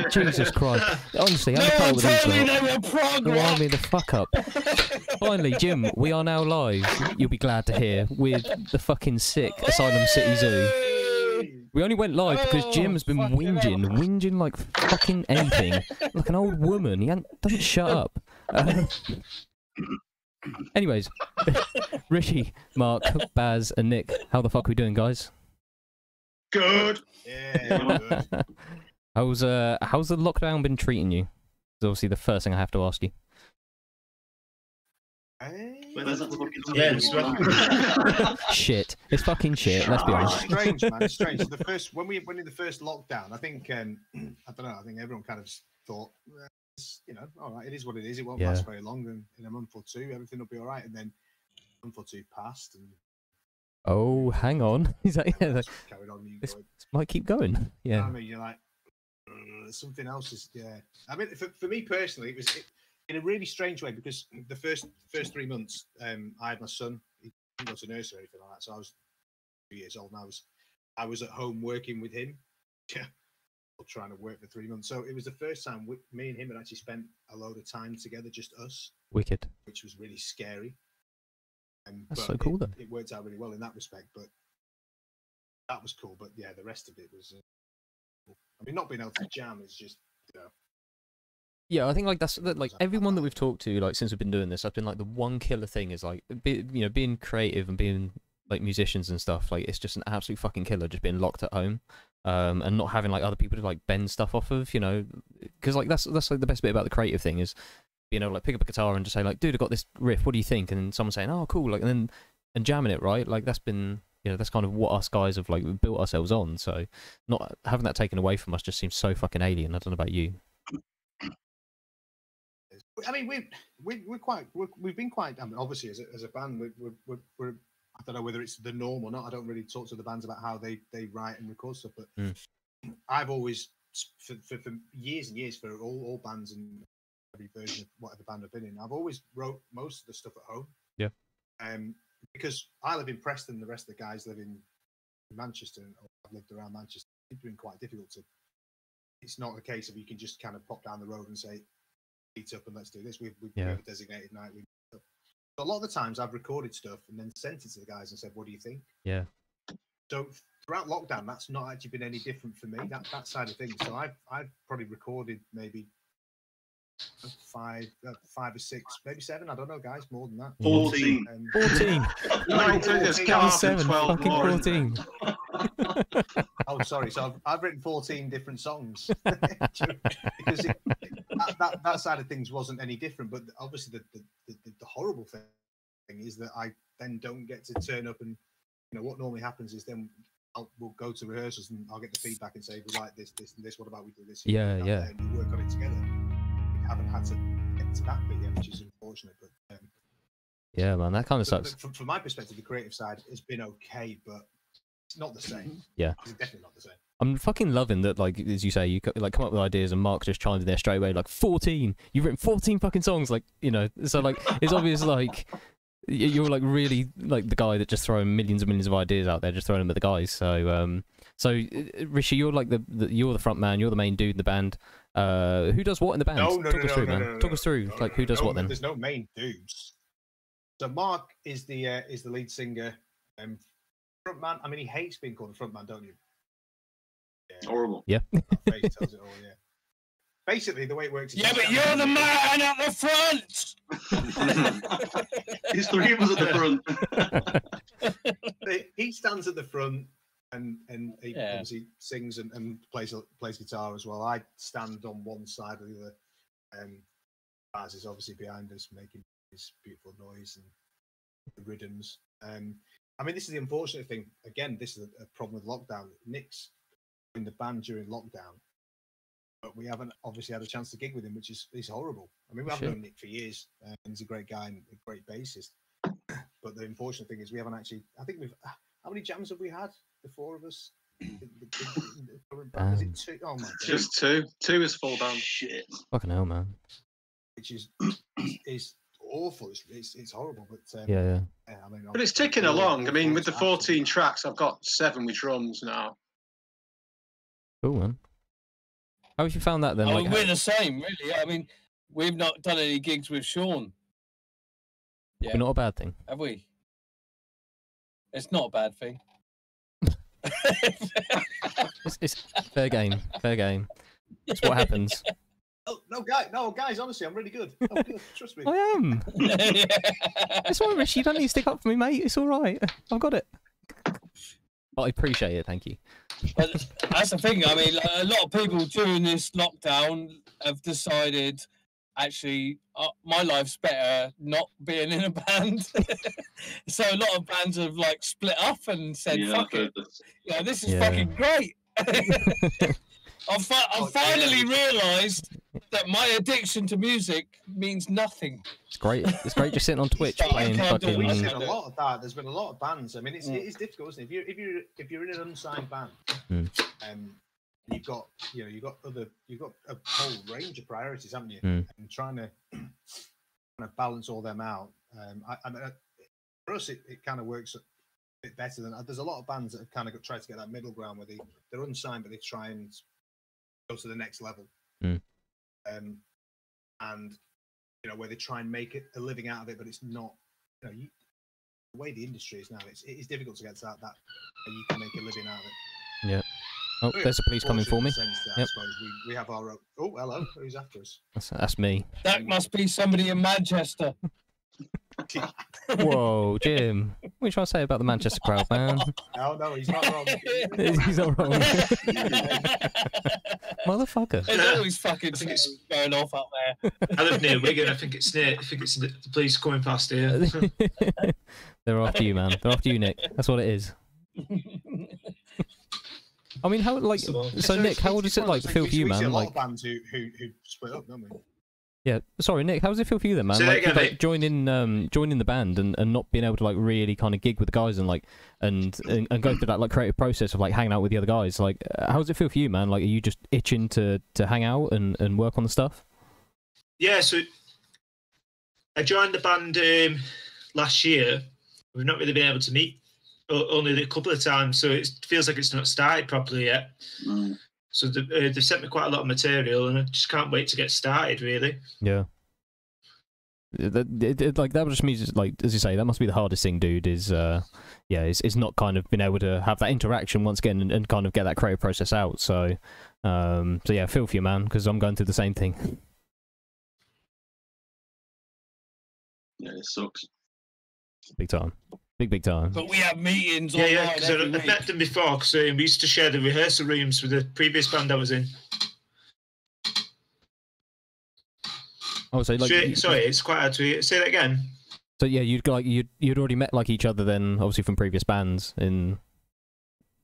Jesus Christ. Honestly, I'm no one told me they were prog rock. Wind me the fuck up. Finally, Jim, we are now live. You'll be glad to hear, with the fucking sick Asylum City Zoo. We only went live because Jim's been whinging like fucking anything, like an old woman. He doesn't shut up. Anyways, Rishi, Mark, Baz, and Nick, how the fuck are we doing, guys? Good. Yeah, good. How's the lockdown been treating you? It's obviously the first thing I have to ask you. Shit. It's fucking shit. Let's be honest. It's strange, man. It's strange. When we went in the first lockdown, I think I don't know. I think everyone kind of thought, you know, all right, it is what it is. It won't last very long. And in a month or two, everything will be all right. And then a month or two passed, and oh, hang on. Is that carried on. This might keep going. Yeah. I mean, you're like something else is. Yeah. I mean, for me personally, it was in a really strange way because the first 3 months, I had my son. He didn't go to nursery or anything like that, so I was 2 years old, and I was at home working with him. Yeah. Trying to work for 3 months, so it was the first time me and him had actually spent a load of time together, just us. Wicked. Which was really scary. That's so cool, though. It worked out really well in that respect, but that was cool. But yeah, the rest of it was. Cool. I mean, not being able to jam is just, you know. Yeah, I think like that's like everyone that we've talked to, like since we've been doing this, I've been like the one killer thing is like, being creative and being like musicians and stuff. Like it's just an absolute fucking killer, just being locked at home. And not having like other people to like bend stuff off of, you know, because like that's like the best bit about the creative thing is, you know, like pick up a guitar and just say like, dude, I got this riff, what do you think? And someone saying, oh, cool, like, and jamming it, right? Like that's been, you know, that's kind of what us guys have like built ourselves on. So not having that taken away from us just seems so fucking alien. I don't know about you. I mean, we've been quite. I mean, obviously as a band, we're I don't know whether it's the norm or not. I don't really talk to the bands about how they write and record stuff, but I've always, for years and years, for all bands and every version of whatever band I've been in, I've always wrote most of the stuff at home. Yeah. Because I live in Preston, the rest of the guys live in Manchester, or I've lived around Manchester. It's been quite difficult to. It's not a case of you can just kind of pop down the road and say, "Meet up and let's do this." We have a designated night. A lot of the times I've recorded stuff and then sent it to the guys and said, what do you think? Yeah. So throughout lockdown, that's not actually been any different for me, that side of things. So I've probably recorded maybe five or six, maybe 7. I don't know, guys, more than that. 14. 14. No, 7, fucking 14. Oh, sorry. So I've written 14 different songs. Because that side of things wasn't any different. But obviously the horrible thing is that I then don't get to turn up and, you know, what normally happens is then we'll go to rehearsals and I'll get the feedback and say, we like this, and this, what about we do this? Yeah. And we work on it together. We haven't had to get to that bit yet, which is unfortunate. But yeah, man, that kind of sucks. From my perspective, the creative side has been okay, but it's not the same. Yeah. It's definitely not the same. I'm fucking loving that, like, as you say, you like come up with ideas and Mark just chimed in there straight away, like, 14! You've written 14 fucking songs, like, you know, so, like, it's obvious, like, you're, like, really, like, the guy that just throwing millions and millions of ideas out there, just throwing them at the guys, so, Rishi, you're, like, you're the front man, you're the main dude in the band. Who does what in the band? Talk us through, man. Talk us through, like, who does what then? There's no main dudes. So Mark is the lead singer, front man. I mean, he hates being called the front man, don't you? Yeah. Horrible. Yeah. Face tells it all, yeah. Basically, the way it works is... Yeah, but you're the man at the front! There's 3 of us at the front. He stands at the front and he obviously sings and plays guitar as well. I stand on one side or the other. Baz is obviously behind us making this beautiful noise and the rhythms. I mean, this is the unfortunate thing. Again, this is a problem with lockdown. Nick's in the band during lockdown, but we haven't obviously had a chance to gig with him, which is horrible. I mean, we haven't known Nick for years, and he's a great guy and a great bassist. But the unfortunate thing is we haven't actually. I think we've. How many jams have we had? The 4 of us. Is it 2? Oh my God. Just 2. 2 is full band. Shit. Fucking hell, man. Which is awful. It's horrible, but yeah. I mean, but it's ticking along. I mean, with the 14 tracks, I've got 7 with drums now. Cool, man. How have you found that then? I Like, mean, we're the same, really. I mean, we've not done any gigs with Sean. Yeah, not a bad thing. have we? It's not a bad thing. It's fair game. Fair game. It's what happens. Oh, no, guys, honestly, I'm really good. I'm good. Trust me. I am. It's all right, Rich. You don't need to stick up for me, mate. It's all right. I've got it. I appreciate it. Thank you. But that's the thing. I mean, a lot of people during this lockdown have decided, actually, my life's better not being in a band. So a lot of bands have like split up and said, "Fuck it, yeah, this is fucking great." I've finally realised that my addiction to music means nothing. It's great. It's great just sitting on Twitch playing fucking. There's been a lot of that. There's been a lot of bands. I mean, it is difficult, isn't it? If you're in an unsigned band, you've got a whole range of priorities, haven't you? And trying to balance all them out. I mean, for us, it kind of works a bit better than. There's a lot of bands that have kind of tried to get that middle ground where they're unsigned, but they try and go to the next level. And where they try and make a living out of it, but it's not. The way the industry is now, it is difficult to get to that you can make a living out of it. Yeah. Oh, there's the police coming for me. Yep. We have our. Oh, hello. Who's after us? That's me. That must be somebody in Manchester. Whoa, Jim. What are you trying to say about the Manchester crowd, man? No, he's not wrong. He's not wrong. Motherfucker. There's always fucking things going off up there. I live near Wigan. I think it's the police coming past here. They're after you, man. They're after you, Nick. That's what it is. I mean, how like so Nick? How does it like feel for you, man? See a lot Like of bands who split up, don't we? Yeah, sorry, Nick. How does it feel for you then, man? Say Like, that again, joining the band and not being able to like really kind of gig with the guys and like and go through that like creative process of like hanging out with the other guys. Like, how does it feel for you, man? Like, are you just itching to hang out and work on the stuff? Yeah, so I joined the band last year. We've not really been able to meet, only a couple of times, so it feels like it's not started properly yet. So they've sent me quite a lot of material, and I just can't wait to get started, really. Yeah. Like that just means, like, as you say, that must be the hardest thing, dude. Is it's not kind of been able to have that interaction once again and kind of get that creative process out. So yeah, feel for you, man, because I'm going through the same thing. Yeah, it sucks. Big time. Big time. But we have meetings. Yeah, because I've met them before. Because we used to share the rehearsal rooms with the previous band I was in. Oh, so like, sorry, it's quite hard to say that again. So yeah, you'd already met like each other then, obviously from previous bands in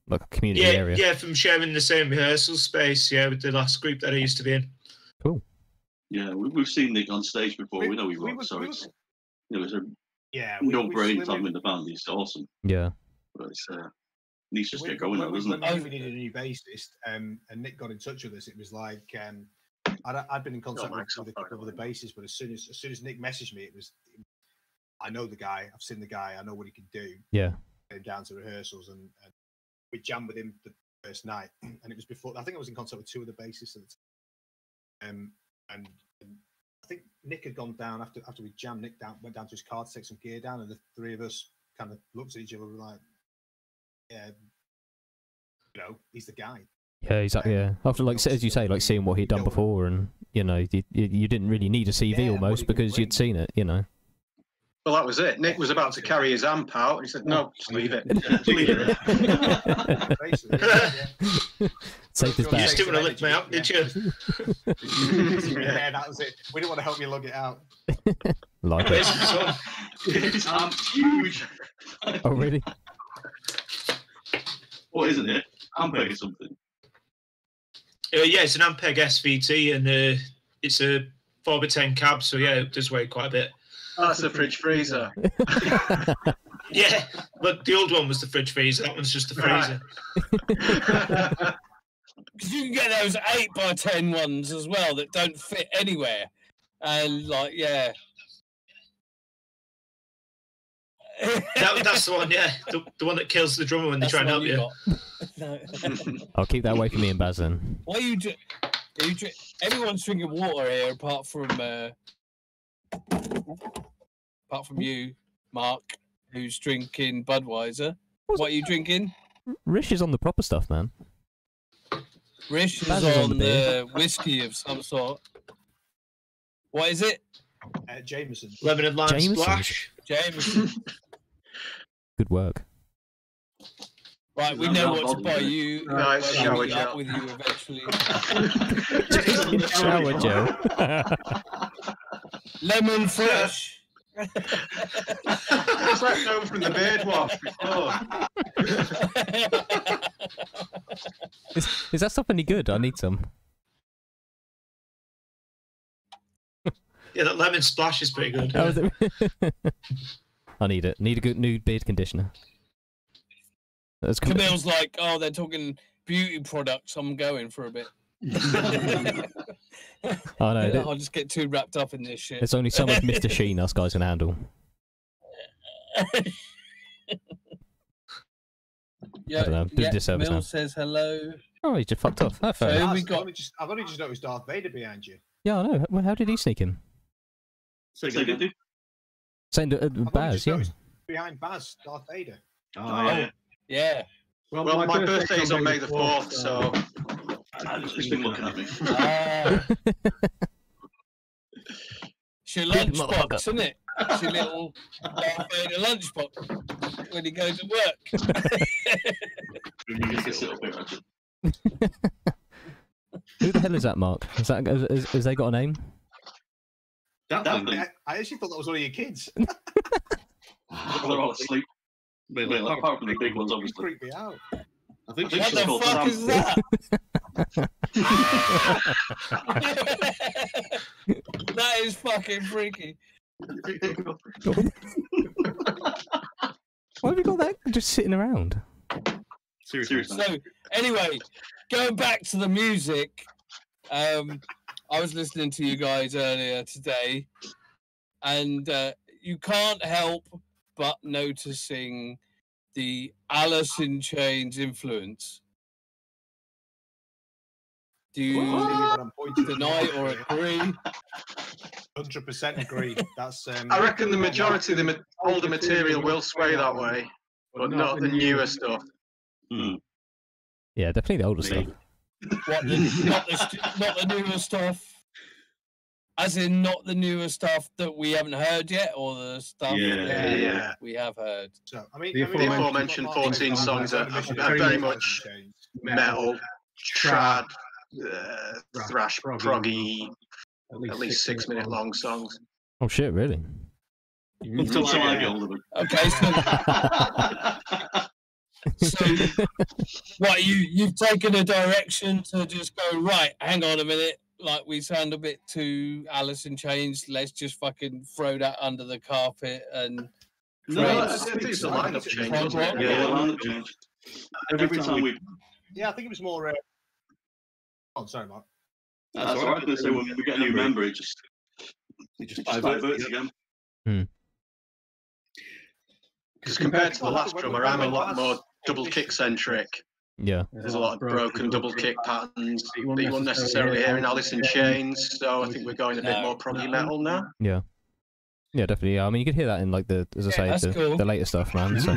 like a community area. Yeah, from sharing the same rehearsal space. Yeah, with the last group that I used to be in. Cool. Yeah, we've seen Nick on stage before. We know he works, so it's a no-brainer to have him in the band. He's awesome. Yeah. But it's needs to just get going now, doesn't it? When we needed a new bassist, and Nick got in touch with us, it was like I'd been in contact with a couple of the bassists, but as soon as Nick messaged me, it was I know the guy, I've seen the guy, I know what he can do. Yeah. Came down to rehearsals and we jammed with him the first night, and it was before. I think I was in contact with two of the bassists at the time, and I think Nick had gone down after we jammed. Nick went down to his car to take some gear down, and the three of us kind of looked at each other and were like, "Yeah, he's the guy." Yeah, exactly. Yeah, after like as you say, like seeing what he'd done before, and you didn't really need a CV almost because you'd seen it. Well, that was it. Nick was about to carry his amp out, and he said, "No, just leave it." Save his back. You just didn't want to lift me up, did you? Yeah, that was it. We didn't want to help you lug it out. Like it. His amp's huge. Oh, really? What isn't it? Ampeg or something? Yeah, it's an Ampeg SVT, and it's a 4x10 cab, so yeah, it does weigh quite a bit. Oh, that's a fridge freezer. Yeah, but the old one was the fridge freezer. That one's just the freezer. Because you can get those 8x10 ones as well that don't fit anywhere, and like That's the one, yeah. The one that kills the drummer when they try and help you. I'll keep that away from me and Baz then. Why you everyone's drinking water here apart from you, Mark, who's drinking Budweiser. What are you drinking? Rish is on the proper stuff, man. Rish Baz is is on the whiskey of some sort. What is it? Jameson. Lemon and lime Jameson's. splash. Jameson. Good work. Right, we know what to buy you. Nice shower meet up gel. with you eventually. Shower gel. Lemon fresh. It's left over from the beard wash before. Is that stuff any good? I need some. Yeah, that lemon splash is pretty good. Oh, is it? I need it. Need a good new beard conditioner. That's Camille's like, oh, they're talking beauty products. I'm going for a bit. I know. I'll just get too wrapped up in this shit. There's only so much Mr. Sheen us guys can handle. Yeah, I don't know. Bit of disservice Camille now. says hello. Oh, he just fucked off. That fair. So- I've only just noticed Darth Vader behind you. Yeah, I know. Well, how did he sneak in? Say good, dude. Saying I've only Baz, just yeah. noticed behind Baz, Darth Vader. Oh, yeah. Yeah. Well, my birthday's on May the 4th, so... He's been looking at me. It's your lunchbox, isn't it? It's your little Darth Vader lunchbox when he goes to work. You get this little bit, Richard. Who the hell is that, Mark? Has they got a name? That thing. I actually thought that was one of your kids. They're all asleep. Well, apart from the big ones, obviously. Freaked me out. I think What she's the called fuck Sam. is that? That is fucking freaky. Why have you got that just sitting around? Seriously. So, anyway, going back to the music, I was listening to you guys earlier today, and you can't help but noticing the Alice in Chains influence. Do you deny or agree? 100% agree. That's. I reckon the majority of the older material will sway that way, but not the newer stuff. Yeah, definitely the older stuff. What, not the newer stuff? As in, not the newer stuff that we haven't heard yet, or the stuff Yeah. we have heard. So, I mean, The aforementioned 14 songs are very much metal, trad, thrash, proggy, at least 6-minute long songs. Oh shit, really? Until I get older. Okay, so what, you've taken a direction to just go, right, hang on a minute, like we sound a bit too Alice in Chains, let's just fucking throw that under the carpet and No, I think it's a lineup change, wasn't it? Yeah, lineup change. Every time we... Yeah, I think it was more... Oh, sorry, Mark. That's all right. So when we get a new member, it just diverts again. Because compared to the last drummer, I'm a lot more double kick centric. Yeah. There's a lot of broken double kick patterns that you won't necessarily hear in Alice in Chains. So I think we're going a bit more proggy metal now. Yeah. Yeah, definitely. Yeah. I mean, you could hear that in like the, as I say, the later stuff, man. So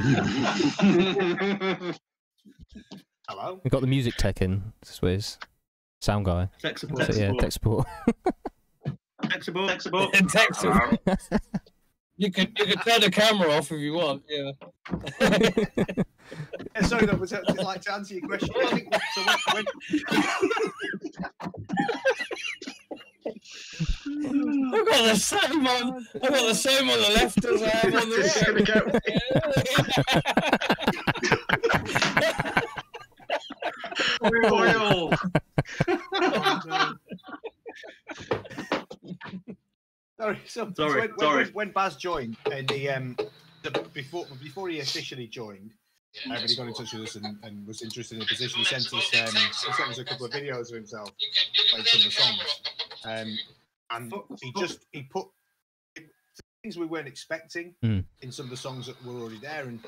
Hello. we got the music tech in. Swizz, sound guy. Tech support. So, yeah, tech support. Tech support. Tech support. Tech support. You could turn the camera off if you want. Yeah. Yeah, sorry, that was like to answer your question. I think so when I've got the same on. I've got the same on the left as I have on the right. Oil. Sorry. When Baz joined in the before he officially joined, but he got in touch with us and was interested in the position. He sent us a couple of videos of himself playing some of the songs, and he put things we weren't expecting in some of the songs that were already there, and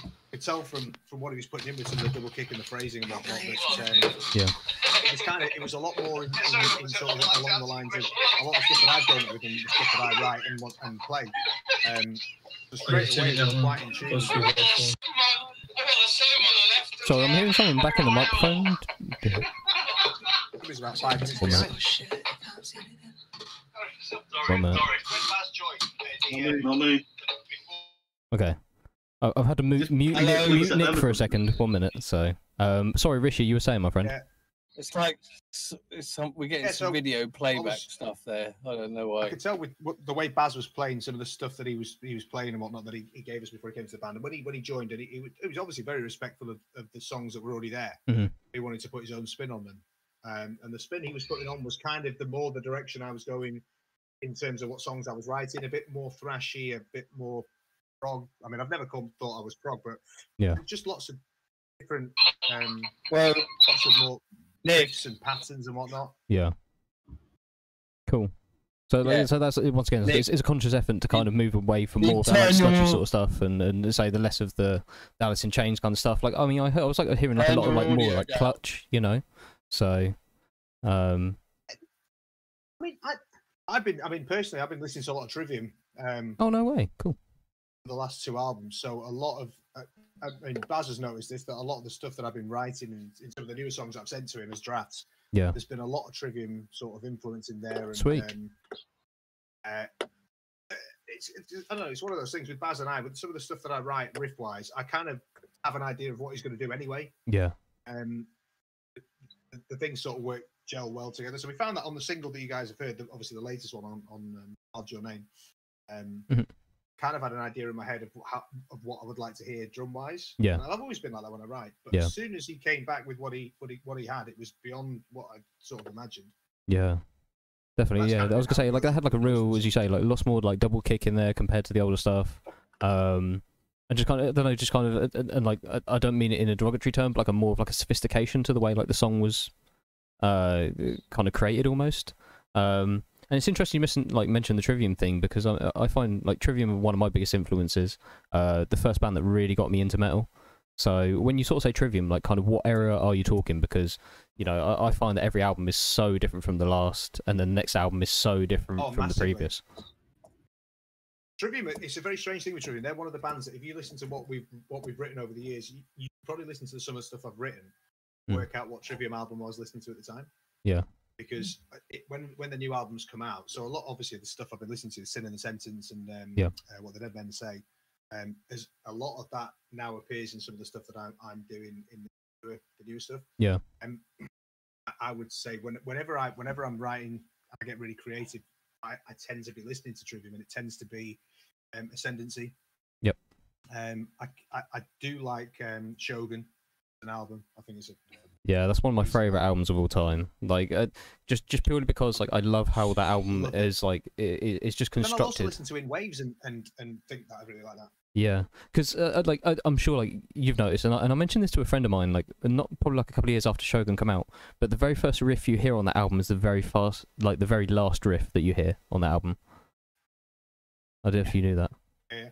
I could tell from what he was putting in with some of the double kick and the phrasing and whatnot that it was a lot more in sort of along the lines of a lot of stuff that I've grown up with and the stuff that I write and play. So straight away, they were quite in tune. Sorry, I'm hearing something back in the microphone. It was about 5 minutes behind. 1 minute. Not me. Okay. I've had to mute Nick for a second. 1 minute. So, sorry, Rishi, you were saying, my friend. Yeah. It's like we're getting some video playback stuff there. I don't know why. I could tell with the way Baz was playing some of the stuff that he was playing and whatnot that he gave us before he came to the band. And when he joined it, he was obviously very respectful of the songs that were already there. He wanted to put his own spin on them, and the spin he was putting on was kind of the direction I was going in terms of what songs I was writing. A bit more thrashy, a bit more prog. I mean, I've never thought I was prog, but just lots of different lots of more riffs and patterns and whatnot. Yeah. Cool. So, so that's once again, it's a conscious effort to kind of move away from more of that sludgy sort of stuff, and say the less of the Alice in Chains kind of stuff. Like, I mean, I was like hearing like a lot of like more like Clutch, you know. So, I mean, personally, I've been listening to a lot of Trivium. Oh no way! Cool. The last 2 albums, so a lot of. I mean, Baz has noticed this, that a lot of the stuff that I've been writing in some of the newer songs I've sent to him as drafts, there's been a lot of Trivium sort of influence in there. And, sweet. I don't know, it's one of those things with Baz and I, with some of the stuff that I write riff-wise, I kind of have an idea of what he's going to do anyway. Yeah. The things sort of gel well together. So we found that on the single that you guys have heard, obviously the latest one on Add Your Name, kind of had an idea in my head of what I would like to hear drum wise. Yeah, and I've always been like that when I write. But as soon as he came back with what he had, it was beyond what I sort of imagined. Yeah, definitely. I was gonna say like that had like a real, as you say, like lots more like double kick in there compared to the older stuff. And just kind of, I don't know, just kind of, and like I don't mean it in a derogatory term, but like a more of like a sophistication to the way like the song was, kind of created almost. And it's interesting you mentioned the Trivium thing, because I find like Trivium are one of my biggest influences. The first band that really got me into metal. So when you sort of say Trivium, like kind of what era are you talking? Because you know I find that every album is so different from the last, and the next album is so different from the previous. Trivium, it's a very strange thing with Trivium. They're one of the bands that if you listen to what we've written over the years, you probably listen to some of the stuff I've written, work out what Trivium album I was listening to at the time. Yeah. Because when the new albums come out, so a lot obviously the stuff I've been listening to, the Sin in the Sentence and What the Dead Men Say, there's a lot of that now appears in some of the stuff that I'm doing in the new stuff. Yeah. I would say whenever I'm writing, I get really creative. I tend to be listening to Trivium, and it tends to be Ascendancy. Yep. I do like Shogun, an album. I think it's that's one of my favorite albums of all time. Like, just purely because like I love how that album is like it's just constructed. And I'll also listen to In Waves and think that I really like that. Yeah, because I'm sure like you've noticed, and I mentioned this to a friend of mine, like not probably like a couple of years after Shogun come out, but the very first riff you hear on that album is the very last riff that you hear on that album. I don't know if you knew that. Yeah.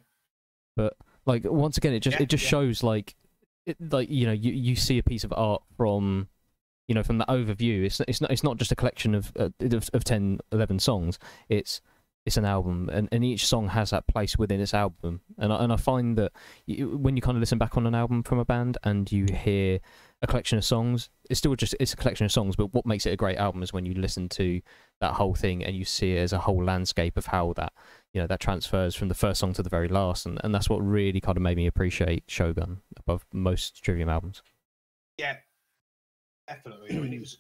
But like once again, it just shows like. You see a piece of art from from the overview. It's not just a collection of 10, 11 songs. It's an album, and each song has that place within its album. And I find that when you kind of listen back on an album from a band and you hear a collection of songs, it's a collection of songs. But what makes it a great album is when you listen to that whole thing and you see it as a whole landscape of how that that transfers from the first song to the very last, and that's what really kind of made me appreciate Shogun above most Trivium albums. Yeah, definitely. I mean, it was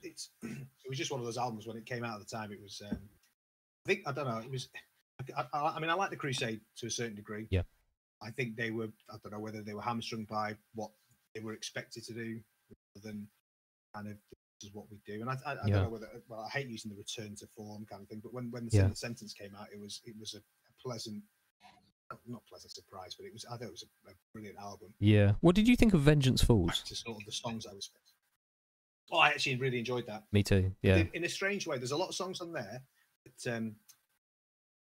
just one of those albums when it came out at the time. It was, I don't know. It was. I mean, I like the Crusade to a certain degree. Yeah. I think they were. I don't know whether they were hamstrung by what they were expected to do, rather than kind of this is what we do. And I don't know whether. Well, I hate using the return to form kind of thing, but when the sentence came out, it was a pleasant, not pleasant surprise, but I thought it was a brilliant album. Yeah. What did you think of Vengeance Falls? Back to sort of the songs I was. Oh, I actually really enjoyed that. Me too. Yeah. In a strange way, there's a lot of songs on there that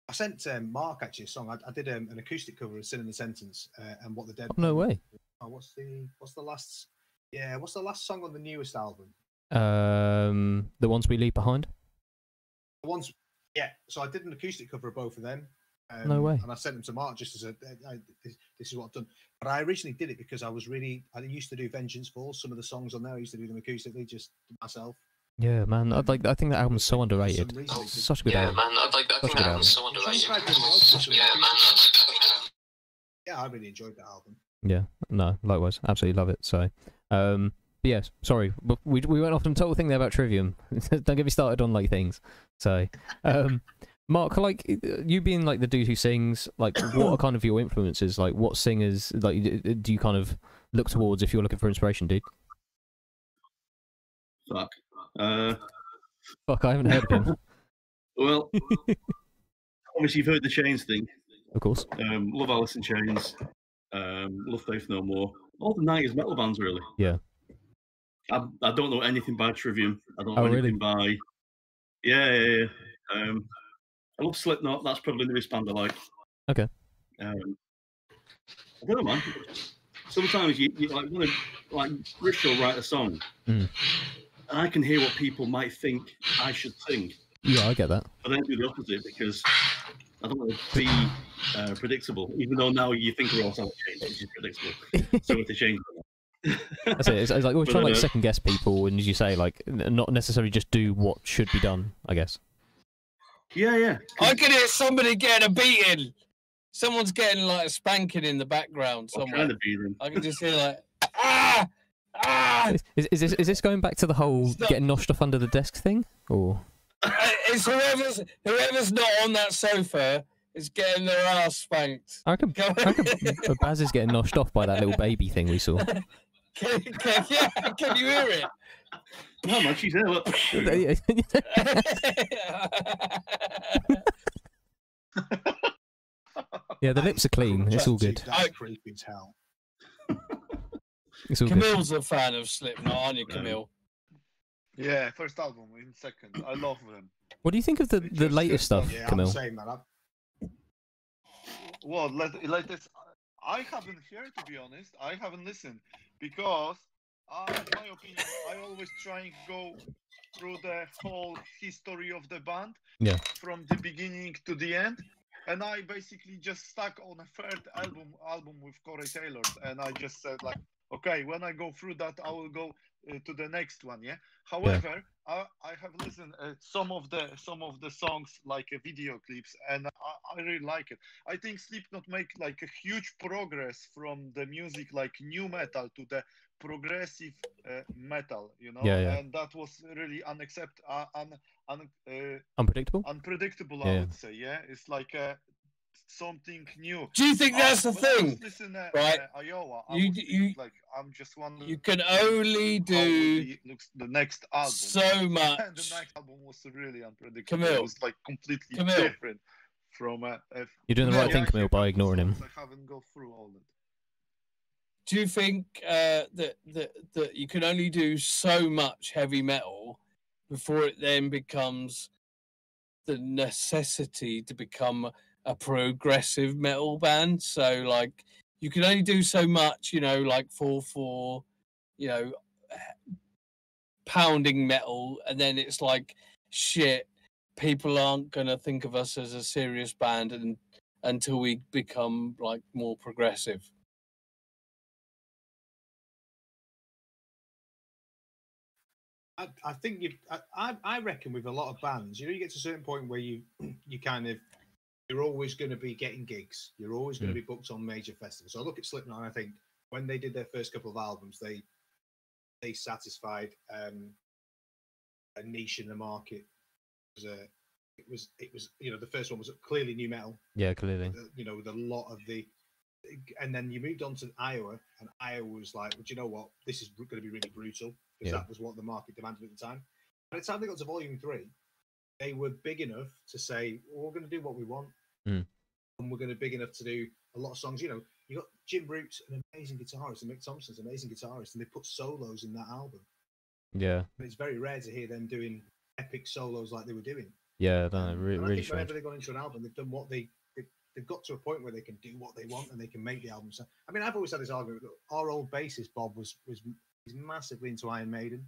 I sent Mark actually a song. I did an acoustic cover of "Sin in the Sentence" and "What the Dead." No way. Oh, what's the last? Yeah, what's the last song on the newest album? The Ones We Leave Behind. The ones, yeah. So I did an acoustic cover of both of them. No way. And I sent them to Mark just as this is what I've done. But I originally did it because I used to do Vengeance Falls. Some of the songs on there, I used to do them acoustically just myself. Yeah, man. I think that album's so underrated. Such a good album. Yeah, man. I think that album's so underrated. Yeah, I really enjoyed that album. Yeah, no, likewise, absolutely love it. So, but yes, sorry, we went off on a total thing there about Trivium. Don't get me started on like things. So, Mark, like you being like the dude who sings, like what are kind of your influences? Like, what singers like do you kind of look towards if you're looking for inspiration, dude? Fuck. Fuck, I haven't heard of him. Well, obviously you've heard the Chains thing. Of course. Love Alice in Chains. Love Faith No More. All the 90s metal bands, really. Yeah. I don't know anything by Trivium. I don't know really? anything by. Yeah. I love Slipknot. That's probably the newest band I like. Okay. I don't know, man. Sometimes you like want to like Rich will write a song, and I can hear what people might think I should sing. Yeah, I get that. But then I do the opposite because I don't want to be predictable. Even though now you think we're all sound change, which is predictable. So with the change. That's it. It's like always trying to like second guess people, and as you say, like not necessarily just do what should be done. I guess. Yeah. I can hear somebody getting a beating. Someone's getting like a spanking in the background somewhere. I can just hear like ah. Is this going back to the whole getting noshed off under the desk thing, or? It's whoever's not on that sofa is getting their ass spanked. I reckon Baz is getting noshed off by that little baby thing we saw. Can you hear it? How much she's there? Look. Yeah, the lips are clean. It's all good. That's creepy as hell. It's all Camille's a fan of Slipknot, aren't you, Camille? Yeah, first album in second. I love them. What do you think of the latest stuff, Camille? I'm saying, man. Well, latest. I haven't heard, to be honest. I haven't listened because, in my opinion, I always try and go through the whole history of the band, from the beginning to the end. And I basically just stuck on a third album with Corey Taylor, and I just said like, okay, when I go through that, I will go to the next one. Yeah. However, I have listened some of the songs like video clips, and I really like it. I think Slipknot make like a huge progress from the music like new metal to the progressive metal, you know, and that was really unpredictable. Unpredictable, I would say. Yeah, it's like something new. Do you think that's the thing? Right. Iowa, I'm just wondering. You can only do the next album so much. And the next album was really unpredictable. Camille. It was like completely different from. You're doing the right thing, Camille, by ignoring him. I haven't go through all that. Do you think that you can only do so much heavy metal before it then becomes the necessity to become a progressive metal band? So like you can only do so much, you know, like for you know, pounding metal, and then it's like shit, people aren't gonna think of us as a serious band until we become like more progressive. I think I reckon with a lot of bands, you know, you get to a certain point where you you're always going to be getting gigs. You're always going to be booked on major festivals. So I look at Slipknot, and I think when they did their first couple of albums, they satisfied a niche in the market. It was you know, the first one was clearly new metal. Yeah, clearly. You know, with a lot of the, and then you moved on to Iowa, and Iowa was like, well, do you know what? This is going to be really brutal, because that was what the market demanded at the time. By the time they got to Volume 3, they were big enough to say, well, we're going to do what we want, and we're going to be big enough to do a lot of songs. You know, you got Jim Brooks, an amazing guitarist, and Mick Thompson's an amazing guitarist, and they put solos in that album. Yeah, and it's very rare to hear them doing epic solos like they were doing. Yeah, no, and really I think strange. whenever they've gone into an album, they've done what they've got to a point where they can do what they want and they can make the album. So, I mean, I've always had this argument. That our old bassist Bob he's massively into Iron Maiden.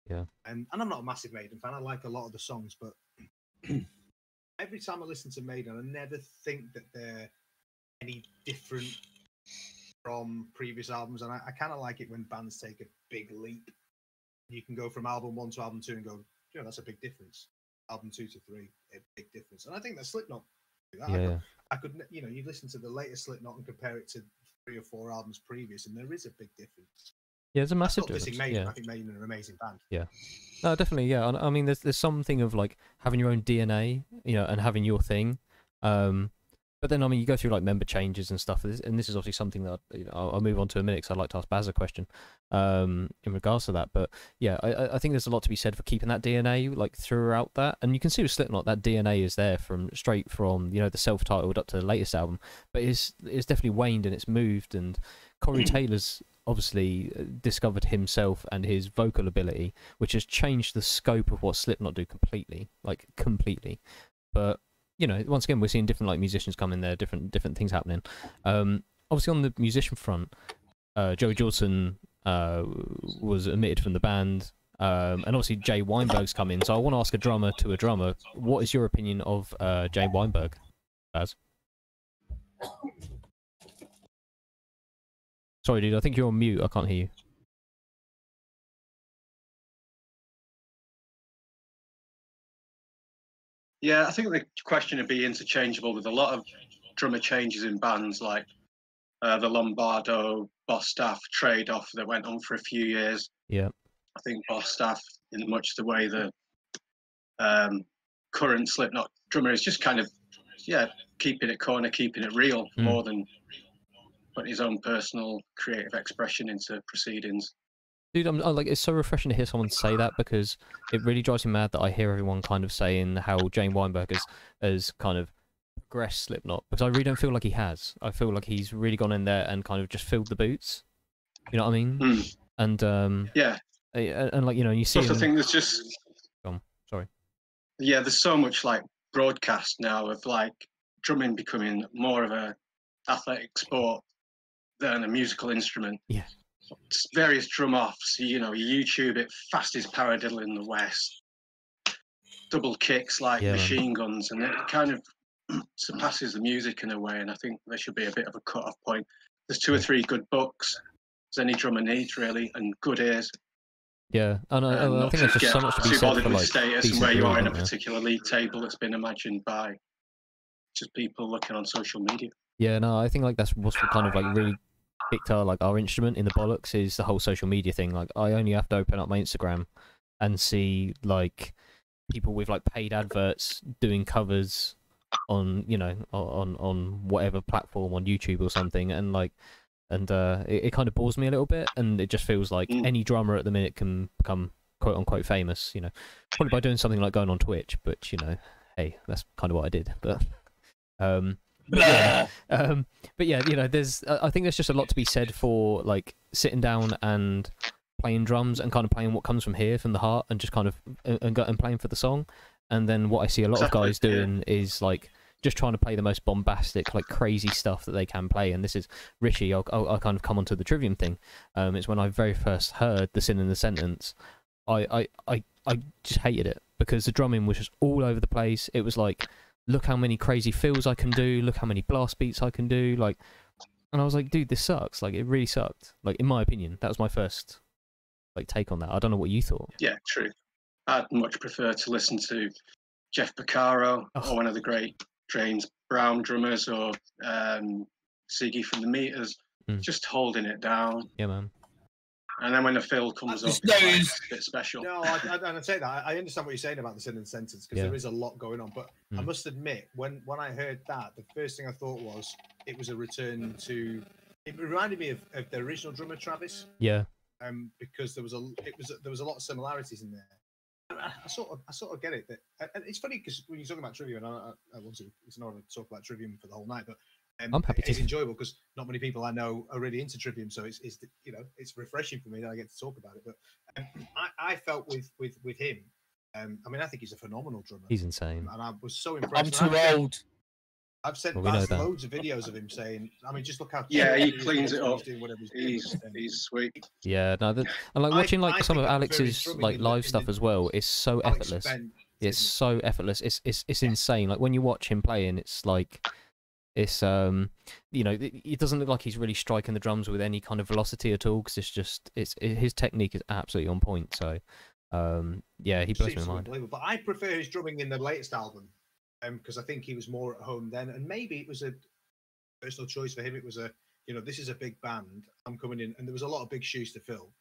Yeah, and I'm not a massive Maiden fan. I like a lot of the songs, but every time I listen to Maiden, I never think that they're any different from previous albums. And I kind of like it when bands take a big leap. You can go from album 1 to album 2 and go, that's a big difference. Album 2 to 3, a big difference. And I think that Slipknot do that. yeah. I could, you listen to the latest Slipknot and compare it to 3 or 4 albums previous, and there is a big difference. Yeah, it's a massive difference. difference. Maiden. Yeah. I think Maiden are an amazing band. Yeah. No, definitely. Yeah. I mean, there's something of like having your own DNA, and having your thing. But then, I mean, you go through like member changes and stuff, and this is obviously something that I'll move on to in a minute because I'd like to ask Baz a question in regards to that. But yeah, I think there's a lot to be said for keeping that DNA like throughout that, and you can see with Slipknot that DNA is there straight from the self-titled up to the latest album, but it's definitely waned and it's moved. And Corey Taylor's obviously discovered himself and his vocal ability, which has changed the scope of what Slipknot do completely. But once again, we're seeing different like musicians come in there, different things happening. Obviously on the musician front, Joey Jordison was omitted from the band, and obviously Jay Weinberg's come in. So I want to ask a drummer to a drummer, what is your opinion of Jay Weinberg, Baz? Sorry, dude, I think you're on mute. I can't hear you. Yeah, I think the question would be interchangeable with a lot of drummer changes in bands, like the Lombardo Boss Staff trade-off that went on for a few years. Yeah, I think Boss Staff, in much the way the current Slipknot drummer is, just kind of keeping it corner, keeping it real, more than putting his own personal creative expression into proceedings. Dude, I'm like, it's so refreshing to hear someone say that, because it really drives me mad that I hear everyone kind of saying how Jane Weinberg has kind of progressed Slipknot, because I really don't feel like he has. I feel like he's really gone in there and kind of just filled the boots. You know what I mean? And yeah, and like you see. I think there's just. Sorry. Yeah, there's so much like broadcast now of like drumming becoming more of a athletic sport than a musical instrument. Yeah. Various drum offs, you YouTube it, fastest paradiddle in the West, double kicks like machine guns, and it kind of surpasses the music in a way. And I think there should be a bit of a cut-off point. There's 2 or 3 good books as any drummer needs, really, and good ears. Yeah, and I think there's just so much to be said for like status and where you are in a particular league table that's been imagined by just people looking on social media. Yeah, no, I think like that's what's kind of like really kicked our instrument in the bollocks, is the whole social media thing. Like, I only have to open up my Instagram and see like people with like paid adverts doing covers on on whatever platform, on YouTube or something, and like it kind of bores me a little bit, and it just feels like any drummer at the minute can become quote unquote famous, probably by doing something like going on Twitch, but hey, that's kind of what I did. But but yeah, there's I think there's just a lot to be said for like sitting down and playing drums and kind of playing what comes from here, from the heart, and just kind of and playing for the song. And then what I see a lot of guys doing is like just trying to play the most bombastic, like crazy stuff that they can play. And this is Richie. I'll kind of come onto the Trivium thing. It's when I very first heard the Sin in the Sentence, I just hated it, because the drumming was just all over the place. It was like, look how many crazy fills I can do, look how many blast beats I can do, like, and I was like, dude, this sucks. Like, it really sucked. Like, in my opinion, that was my first like take on that. I don't know what you thought. Yeah, true. I'd much prefer to listen to Jeff Porcaro or one of the great James Brown drummers, or Siggy from the Meters, just holding it down. Yeah, man. And then when the fill comes up, it's a bit special. No, I'd say that. I understand what you're saying about the Sin and Sentence, because there is a lot going on. But I must admit, when I heard that, the first thing I thought was it was a return to. It reminded me of the original drummer Travis. Yeah. Because there was a lot of similarities in there. I sort of get it. That, and it's funny because when you're talking about Trivium, and obviously it's not to talk about Trivium for the whole night, but I'm happy it's enjoyable because not many people I know are really into Trivium, so it's refreshing for me that I get to talk about it. But I felt with him, I mean, I think he's a phenomenal drummer. He's insane. And I was so impressed. I'm too old. I've sent Well, we know Baz that. loads of videos of him saying, I mean, just look how Yeah, he is cleans it when up. He's doing whatever He's sweet. Yeah, no, and like watching like I some of think I prefer his Alex's drumming like in the- live in stuff the- as well. It's so Alex effortless. Spence, It's isn't so effortless. It's insane. Like when you watch him playing, it's like it's you know, it doesn't look like he's really striking the drums with any kind of velocity at all, because his technique is absolutely on point. So yeah, he blows seems my mind. unbelievable. But I prefer his drumming in the latest album, because I think he was more at home then, and maybe it was a personal choice for him. It was this is a big band, I'm coming in, and there was a lot of big shoes to fill.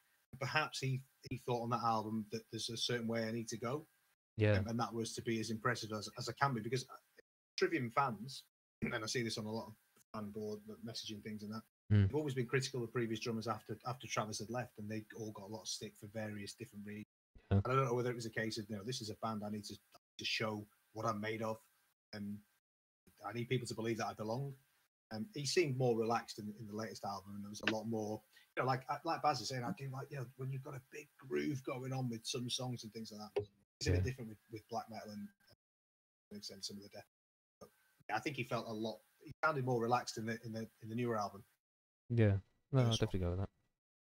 Perhaps he thought on that album that there's a certain way I need to go, Yeah, and that was to be as impressive as I can be, because Trivium fans, and I see this on a lot of fan board messaging things and that, they've always been critical of previous drummers after Travis had left, and they all got a lot of stick for various different reasons. Yeah. I don't know whether it was a case of, this is a band I need to show what I'm made of, and I need people to believe that I belong. He seemed more relaxed in the latest album, and there was a lot more, like Baz is saying, I do like, when you've got a big groove going on with some songs and things like that. It's a bit different with black metal and some of the death. But yeah, I think he sounded more relaxed in the newer album. yeah. No, I'll definitely go with that.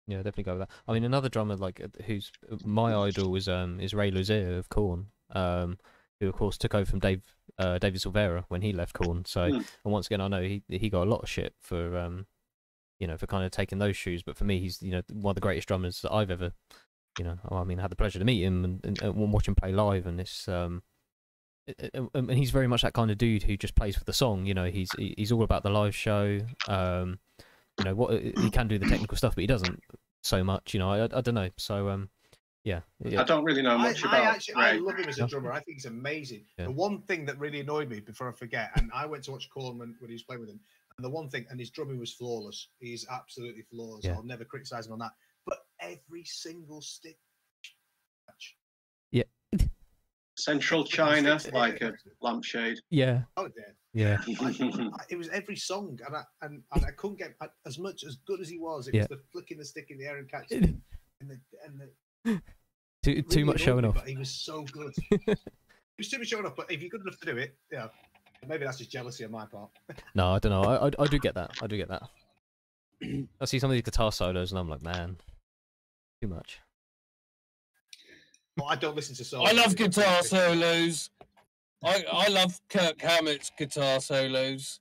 Yeah, definitely go with that. I mean, another drummer like who's my idol is Ray Luzier of Korn, who of course took over from David Silvera when he left Korn. So, and once again, I know he got a lot of shit for for kind of taking those shoes. But for me, he's one of the greatest drummers that I've ever had the pleasure to meet him and watch him play live. And it's and he's very much that kind of dude who just plays for the song. He's all about the live show. What he can do the technical stuff, but he doesn't so much. I don't know. So yeah. I don't really know much about I Ray. love him as a drummer. I think he's amazing. Yeah. The one thing that really annoyed me, before I forget, and I went to watch Korn when he was playing with him, and the one thing, and his drumming was flawless. He's absolutely flawless. Yeah. I'll never criticize him on that. But every single stick match. Yeah. Central China, like a lampshade. Yeah. Oh, Yeah. It was every song, and I couldn't get as good as he was. It was the flicking the stick in the air and catching it, Too much showing off. But he was so good. He was too much showing off. But if you're good enough to do it, maybe that's just jealousy on my part. No, I don't know. I do get that. I do get that. I see some of these guitar solos, and I'm like, man, too much. Well, I don't listen to solos. I love guitar solos. I love Kirk Hammett's guitar solos.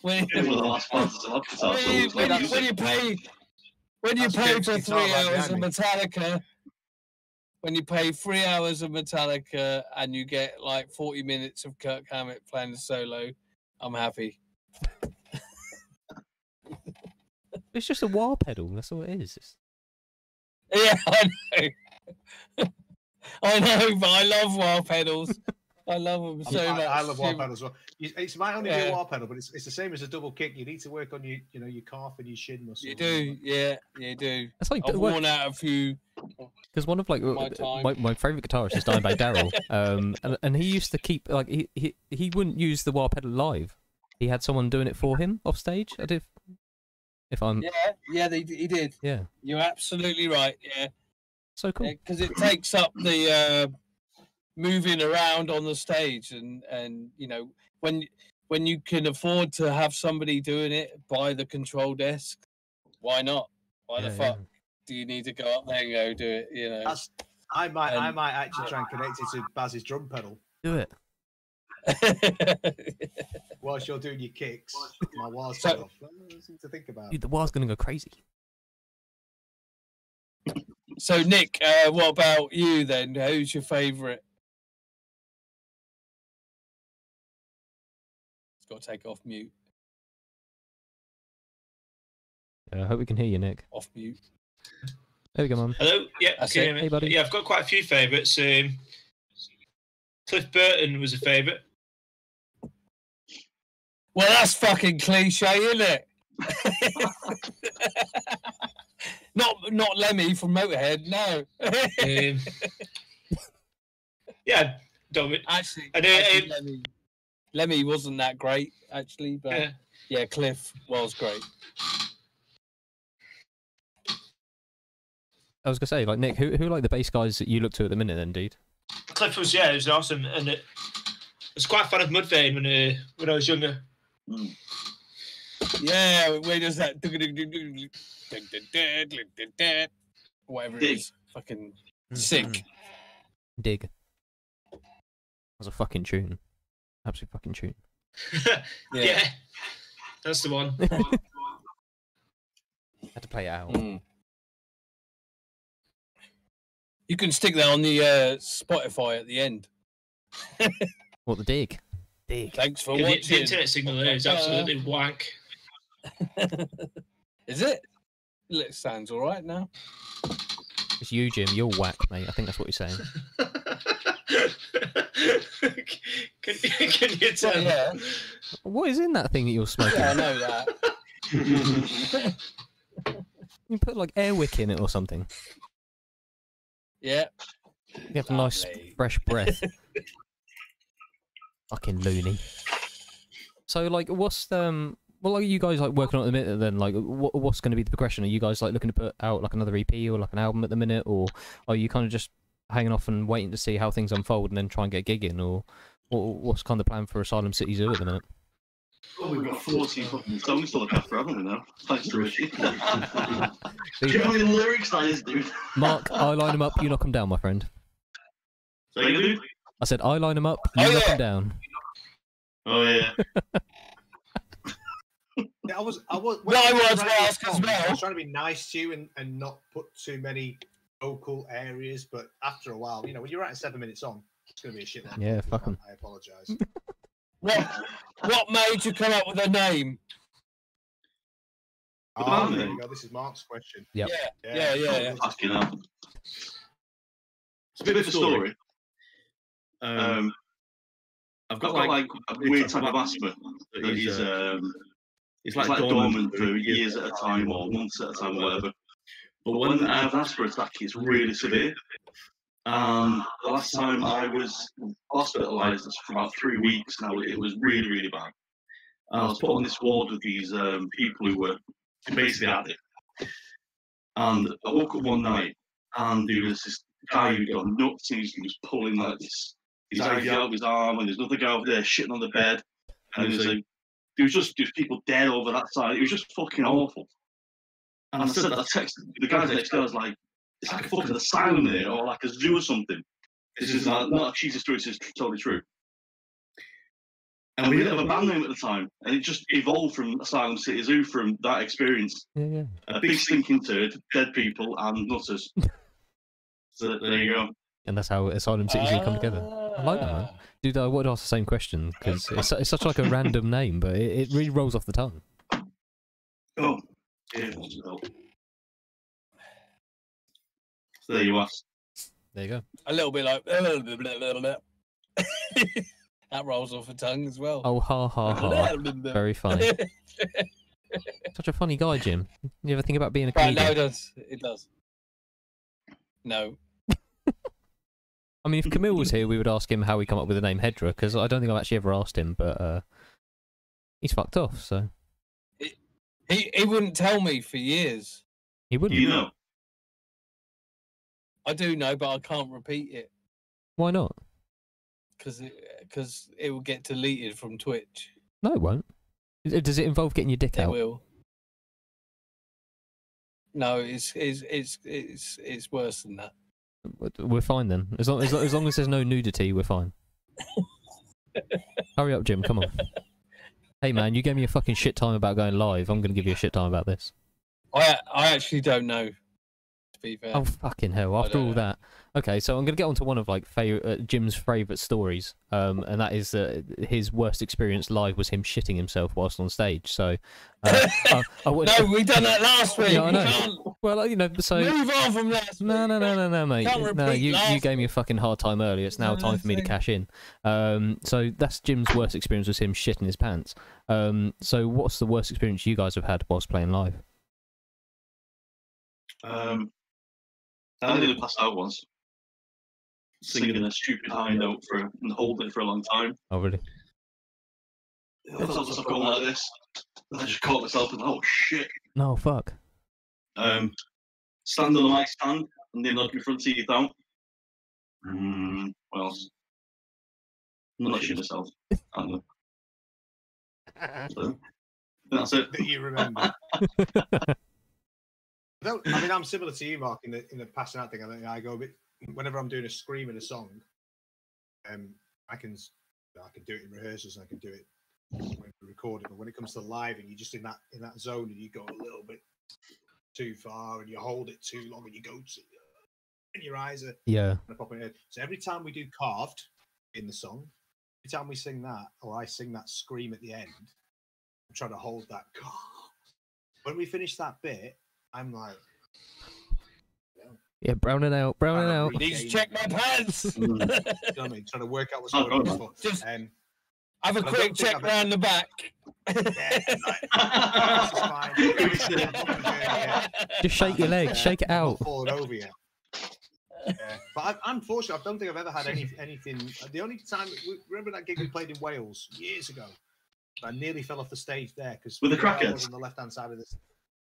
when you pay for 3 hours of Metallica, when you pay 3 hours of Metallica and you get like 40 minutes of Kirk Hammett playing the solo, I'm happy. It's just a wah pedal. That's all it is. Yeah, I know. I know, but I love wah pedals. I love them so much. I love wah pedals as well. It might only be a wah pedal, but it's the same as a double kick. You need to work on your calf and your shin muscles. You do, yeah, you do. It's like I've worn out a few. Because one of like my favorite guitarist is Dimebag Darrell, and he used to keep like he wouldn't use the wah pedal live. He had someone doing it for him off stage. If I'm he did. Yeah, you're absolutely right. Yeah, so cool because it takes up the moving around on the stage, and when you can afford to have somebody doing it by the control desk, why not? Why the fuck do you need to go up there and go do it? I might actually try and connect it to Baz's drum pedal. Do it. Whilst you're doing your kicks, my wah's cut off. Something to think about. Dude, the wah's gonna go crazy. So Nick, what about you then? Who's your favourite? It's got to take off mute. I hope we can hear you, Nick. Off mute. There we go, Mum. Hello. Yeah. That's can you it. hear me? Hey, buddy. Yeah, I've got quite a few favourites. Cliff Burton was a favourite. Well, that's fucking cliche, isn't it? Not Lemmy from Motorhead, no. Yeah, don't. Actually, And, Lemmy wasn't that great, actually, but yeah, Cliff was great. I was gonna say, like Nick, who are like the bass guys that you look to at the minute, then, dude? Cliff was, yeah, it was awesome, and I was quite a fan of Mudvayne when I was younger. Yeah, where does that whatever it is, fucking sick. Dig. That was a fucking tune. Absolute fucking tune. Yeah, that's the one. Had to play it out. You can stick that on the Spotify at the end. What, the dig? Dig. Thanks for Yeah, watching. the internet signal there is absolutely wank. Is it? It sounds all right now. It's you, Jim. You're whack, mate. I think that's what you're saying. Can you tell? Well, yeah. What is in that thing that you're smoking? Yeah, I know that. You put like airwick in it or something. Yeah. You have a nice fresh breath. Fucking loony. So like, what's what are you guys like working on at the minute? Then like, what's going to be the progression? Are you guys like looking to put out like another EP or like an album at the minute, or are you kind of just hanging off and waiting to see how things unfold and then try and get a gig in, or what's kind of the plan for Asylum City Zoo at the minute? Oh, we've got 14 fucking songs to look after, haven't we now? Thanks to Richie. Do you know how many lyrics that is, dude? Mark, I line them up, you knock them down, my friend. So you dude? I said I line them up, you knock them down. Oh yeah. Yeah, I was trying to be nice to you and not put too many vocal areas, but after a while, you know, when you're at 7 minutes on, it's going to be a shit one. Yeah, fuck 'em. I apologise. What made you come up with a name? There you go. This is Mark's question. Yep. Yeah. Fucking hell. It's a bit of a story. I've got like a weird type of asthma that is it's like dormant for years at a time or months at a time, whatever. But when I have an asthma attack, it's really severe. The last time I was hospitalised for about 3 weeks now, it was really, really bad. I was put on this ward with these people who were basically had it. And I woke up one night and there was this guy who'd gone nuts and he was pulling like this his IV out of his arm, and there's another guy over there shitting on the bed. And there was just people dead over that side. It was just fucking awful. And I texted the guys next door, I was like, it's like a fucking asylum here, or like a zoo or something. This is not a cheesy story, this is totally true. And we didn't have a band name at the time, and it just evolved from Asylum City Zoo from that experience. Yeah. A big stinking turd, dead people, and nutters. So there you go. And that's how Asylum City Zoo come together. I like that, man. Dude, I would ask the same question, because it's such like a random name, but it really rolls off the tongue. Oh, yeah. So there you are. There you go. A little bit like that rolls off the tongue as well. Oh, ha ha ha. Very funny. Such a funny guy, Jim. You ever think about being a comedian? No, it does. It does. No. I mean, if Camille was here, we would ask him how he come up with the name Hedra, because I don't think I've actually ever asked him, but he's fucked off, so... He wouldn't tell me for years. He wouldn't? You know? I do know, but I can't repeat it. Why not? Because it will get deleted from Twitch. No, it won't. Does it involve getting your dick out? It will. No, it's worse than that. We're fine then. As long as there's no nudity, we're fine. Hurry up, Jim. Come on. Hey man, you gave me a fucking shit time about going live. I'm gonna give you a shit time about this. I actually don't know. To be fair. Oh fucking hell! After all that, okay. So I'm gonna get onto one of like Jim's favourite stories, and that is his worst experience live was him shitting himself whilst on stage. So, no, we done that last week. Yeah, I know. Well, you know, so move on from last week. No, mate. No, you gave me a fucking hard time earlier. It's now time for me to cash in. So that's Jim's worst experience was him shitting his pants. So what's the worst experience you guys have had whilst playing live? I nearly passed out once, singing a stupid high note and holding it for a long time. Oh really? I felt myself going like this, and I just caught myself and oh shit. No fuck. stand on the mic stand, and they knock my front teeth out. What else? I'm not sure myself. I don't know. That's it. That you remember. I mean, I'm similar to you, Mark, in the passing out thing. I think I go a bit whenever I'm doing a scream in a song. I can do it in rehearsals and I can do it when we record it. But when it comes to live, and you're just in that zone, and you go a little bit too far, and you hold it too long, and you go to, and your eyes are popping in. So every time we do carved in the song, every time we sing that, or I sing that scream at the end, I'm trying to hold that. When we finish that bit, I'm like, yeah, browning out. Need to check my pants. You know what I mean? Trying to work out what's going on. Just have a quick check round the back. Just shake your legs, shake it out. Falling over yet. But I'm fortunate. I don't think I've ever had anything. The only time, remember that gig we played in Wales years ago? I nearly fell off the stage there because with the crackheads on the left-hand side of this.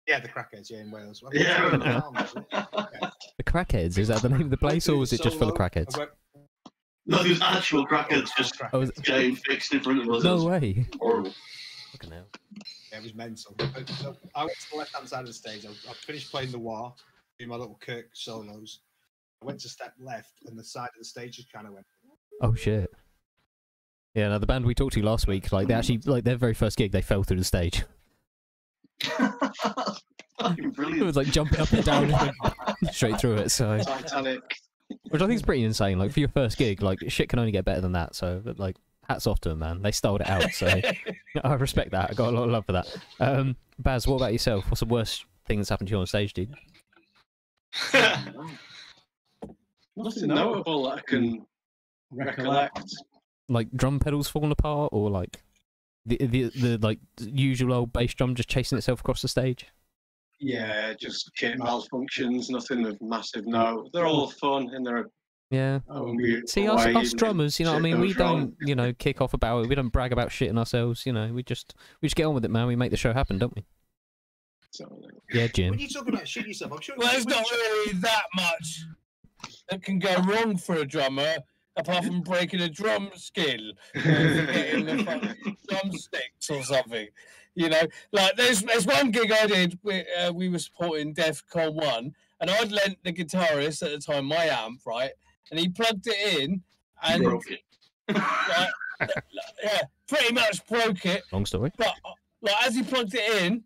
Yeah, the crackheads. Yeah, in Wales. Yeah. The crackheads, is that the name of the place, or was it just for the crackheads? No, these actual crackheads just getting fixed in front of us. No way. Horrible. Fucking hell. Yeah, it was mental. So I went to the left-hand side of the stage. I finished playing the wah, doing my little Kirk solos. I went to step left, and the side of the stage just kind of went. Oh shit. Yeah, now the band we talked to last week, like they actually, like their very first gig, they fell through the stage. Brilliant. It was like jumping up and down straight through it. So, Titanic. which I think is pretty insane. Like for your first gig, like shit can only get better than that. So, like, hats off to them, man. They styled it out. So, I respect that. I got a lot of love for that. Baz, what about yourself? What's the worst thing that's happened to you on stage, dude? Nothing notable that I can recollect. Like drum pedals falling apart, or like the like usual old bass drum just chasing itself across the stage? Yeah, just kit malfunctions, nothing of massive note. They're all fun and they're See, us drummers, you know what I mean? We don't, you know, kick off about it. We don't brag about shitting ourselves, you know. We just get on with it, man. We make the show happen, don't we? Yeah, Jim. When you talk about shitting yourself, I'm sure. Well, there's not really that much that can go wrong for a drummer, apart from breaking a drum skill, or forgetting the fucking drumsticks or something. You know, like there's one gig I did. We were supporting DEFCON 1, and I'd lent the guitarist at the time my amp, right, and he plugged it in and broke it. Yeah, pretty much broke it. Long story. But like as he plugged it in,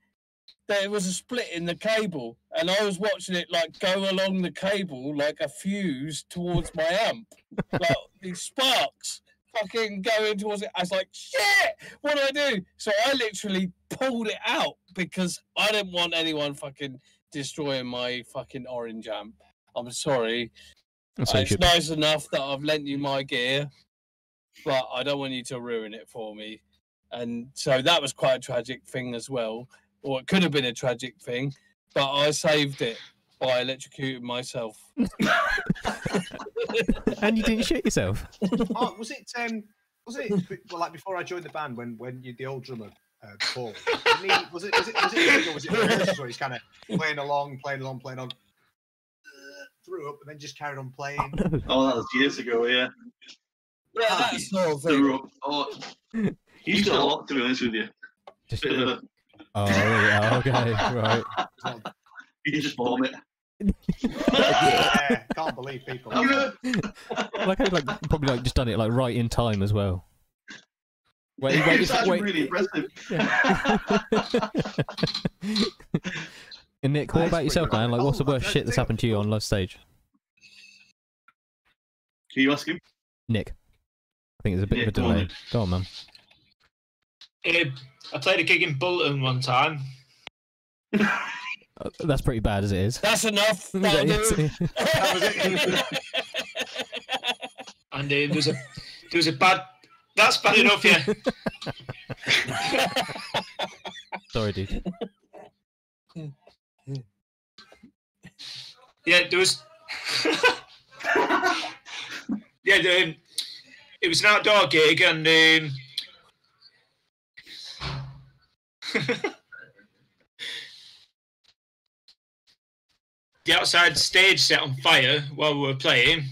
there was a split in the cable, and I was watching it like go along the cable like a fuse towards my amp, like these sparks fucking going towards it. I was like, shit, what do I do? So I literally pulled it out because I didn't want anyone fucking destroying my fucking orange amp. I'm sorry. It's nice enough that I've lent you my gear, but I don't want you to ruin it for me. And so that was quite a tragic thing as well. Or it could have been a tragic thing, but I saved it by electrocuting myself. And you didn't shit yourself? Oh, was it well, like before I joined the band when the old drummer Paul? Was it rehearsals where he's kind of playing along, threw up and then just carried on playing? Oh, that was years ago, yeah. Yeah, that's sort of thing. Oh, you used to a lot, to be honest with you. Just bit of a... Oh, yeah, okay, right. You just vomit. Yeah, can't believe people. Like I'd probably just done it like right in time as well. It's actually really impressive. Yeah. And Nick, what about yourself, man? Like, what's the worst shit that's happened to you on live stage? Can you ask him? Nick. I think there's a bit of a delay. Go on, man. I played a gig in Bolton one time. That's pretty bad as it is. That's enough. That'll do. And there was a bad. That's bad enough, yeah. Sorry, dude. Yeah, there was. Yeah, it was an outdoor gig, and the outside stage set on fire while we were playing.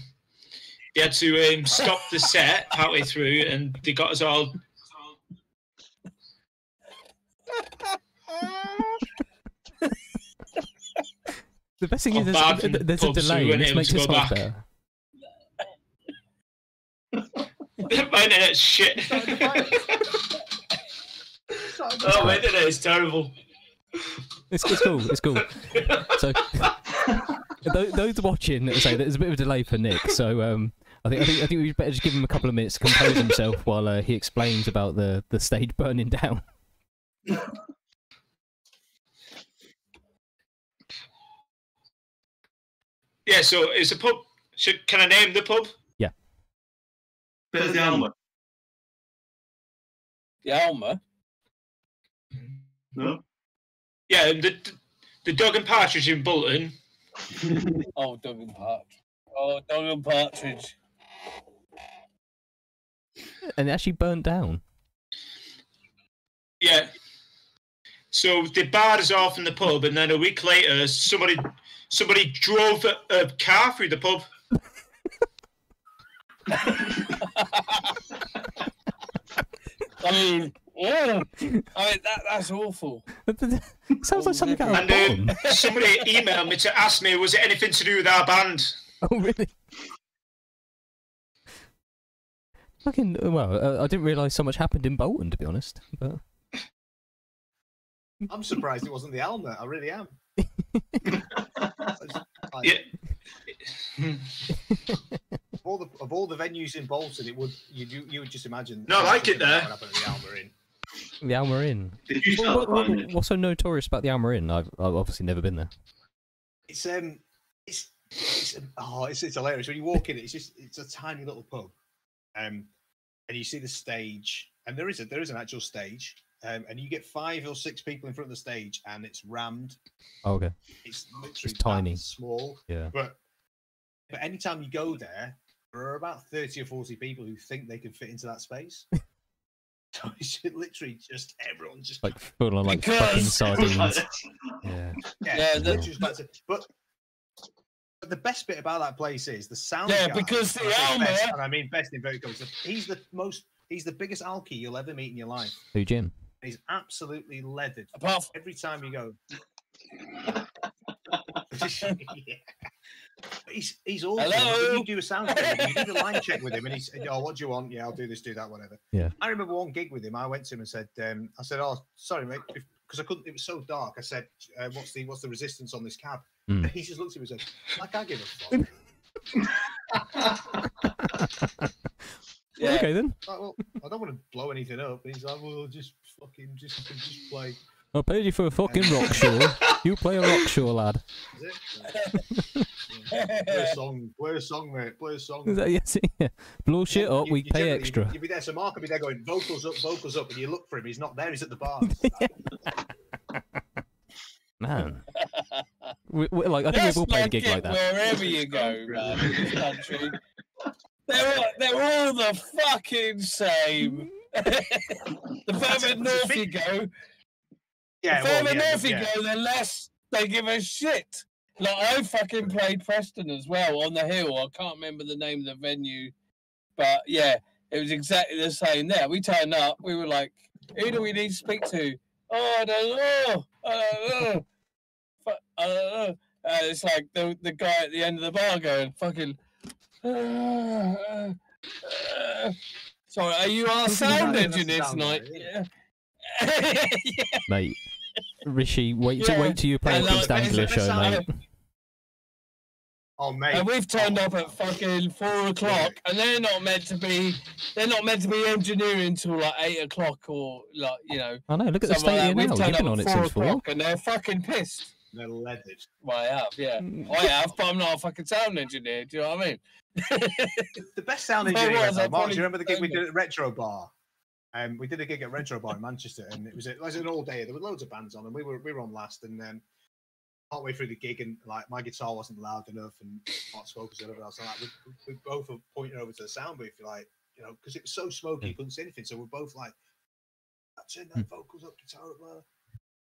They had to stop the set partway through, and they got us all. The best thing is there's a delay, and this makes it so much better. My internet's shit. Oh, my internet is terrible. It's cool. It's cool. So those watching say there's a bit of a delay for Nick. So I think we better just give him a couple of minutes to compose himself while he explains about the stage burning down. Yeah. So it's a pub. Can I name the pub? Yeah. Bit of the Alma. The Alma? No. Yeah, and the Dog and Partridge in Bolton. Oh, Dog and Partridge. Oh, Dog and Partridge. And it actually burnt down. Yeah. So they barred us off in the pub, and then a week later, somebody drove a car through the pub. I mean, yeah. I mean that's awful. Sounds like something out of And somebody emailed me to ask me, was it anything to do with our band? Oh, really? Fucking well, I didn't realise so much happened in Bolton, to be honest. But I'm surprised it wasn't the Alma. I really am. Yeah. Of all the venues in Bolton, you would just imagine. No, I like it there. The Alma Inn. The Alma Inn. Did you start What's so notorious about the Alma Inn? I've obviously never been there. It's hilarious when you walk in. It's a tiny little pub, and you see the stage, and there is an actual stage, and you get 5 or 6 people in front of the stage, and it's rammed. Oh, okay. It's literally tiny, small. Yeah. But anytime you go there are about 30 or 40 people who think they can fit into that space. So it's literally just everyone just like full on like fucking sardines. But the best bit about that place is the sound. Yeah, guy, because the Alma, and I mean best in very close. He's the biggest alky you'll ever meet in your life. Who, Jim? He's absolutely leathered. Apart from... every time you go. Yeah. He's awesome. Hello? You do a sound check, you do the line check with him, and he's, oh, what do you want? Yeah, I'll do this, do that, whatever. Yeah. I remember one gig with him. I went to him and said, oh, sorry, mate, because I couldn't. It was so dark. I said, what's the resistance on this cab? Mm. He just looked at me and said, I can't give a fuck. Yeah. Okay then. Like, well, I don't want to blow anything up. And he's like, well, just play. I paid you for a fucking rock show. You play a rock show, lad. Is it? Play a song, mate. Play a song. Is that, yes, yeah. Blow shit up, we pay extra. You'd be there, so Mark would be there going, vocals up, and you look for him, he's not there, he's at the bar. Man. Like, I think we've all played a gig like that. Wherever you go, man, in this country. They're all the fucking same. The further north you go, the less they give a shit. Like, I fucking played Preston as well on the hill. I can't remember the name of the venue, but yeah, it was exactly the same there. We turned up, we were like, who do we need to speak to? Oh, I don't know. I don't know. It's like the guy at the end of the bar going, fucking... sorry, are you our sound engineer tonight? Yeah. Yeah. Mate, Rishi, wait till you play a Beast Angler show, mate. Oh, mate. And we've turned up at fucking 4 o'clock, and they're not meant to be engineering till like 8 o'clock or like, you know. I know, look at the state here now. You've been on it since 4. And they're fucking pissed. They're leathered. Well, I have, yeah. I have, but I'm not a fucking sound engineer. Do you know what I mean? The best sound engineer ever. Mark, do you remember the gig we did at Retro Bar? We did a gig at Retro Bar in Manchester, and it was an all day. There were loads of bands on, and we were on last. And then partway through the gig, and like my guitar wasn't loud enough, and Mark's vocals and everything else. Like, we both were pointing over to the sound booth, like, you know, because it was so smoky, you couldn't see anything. So we're both like, turn that vocals up, guitar up lower.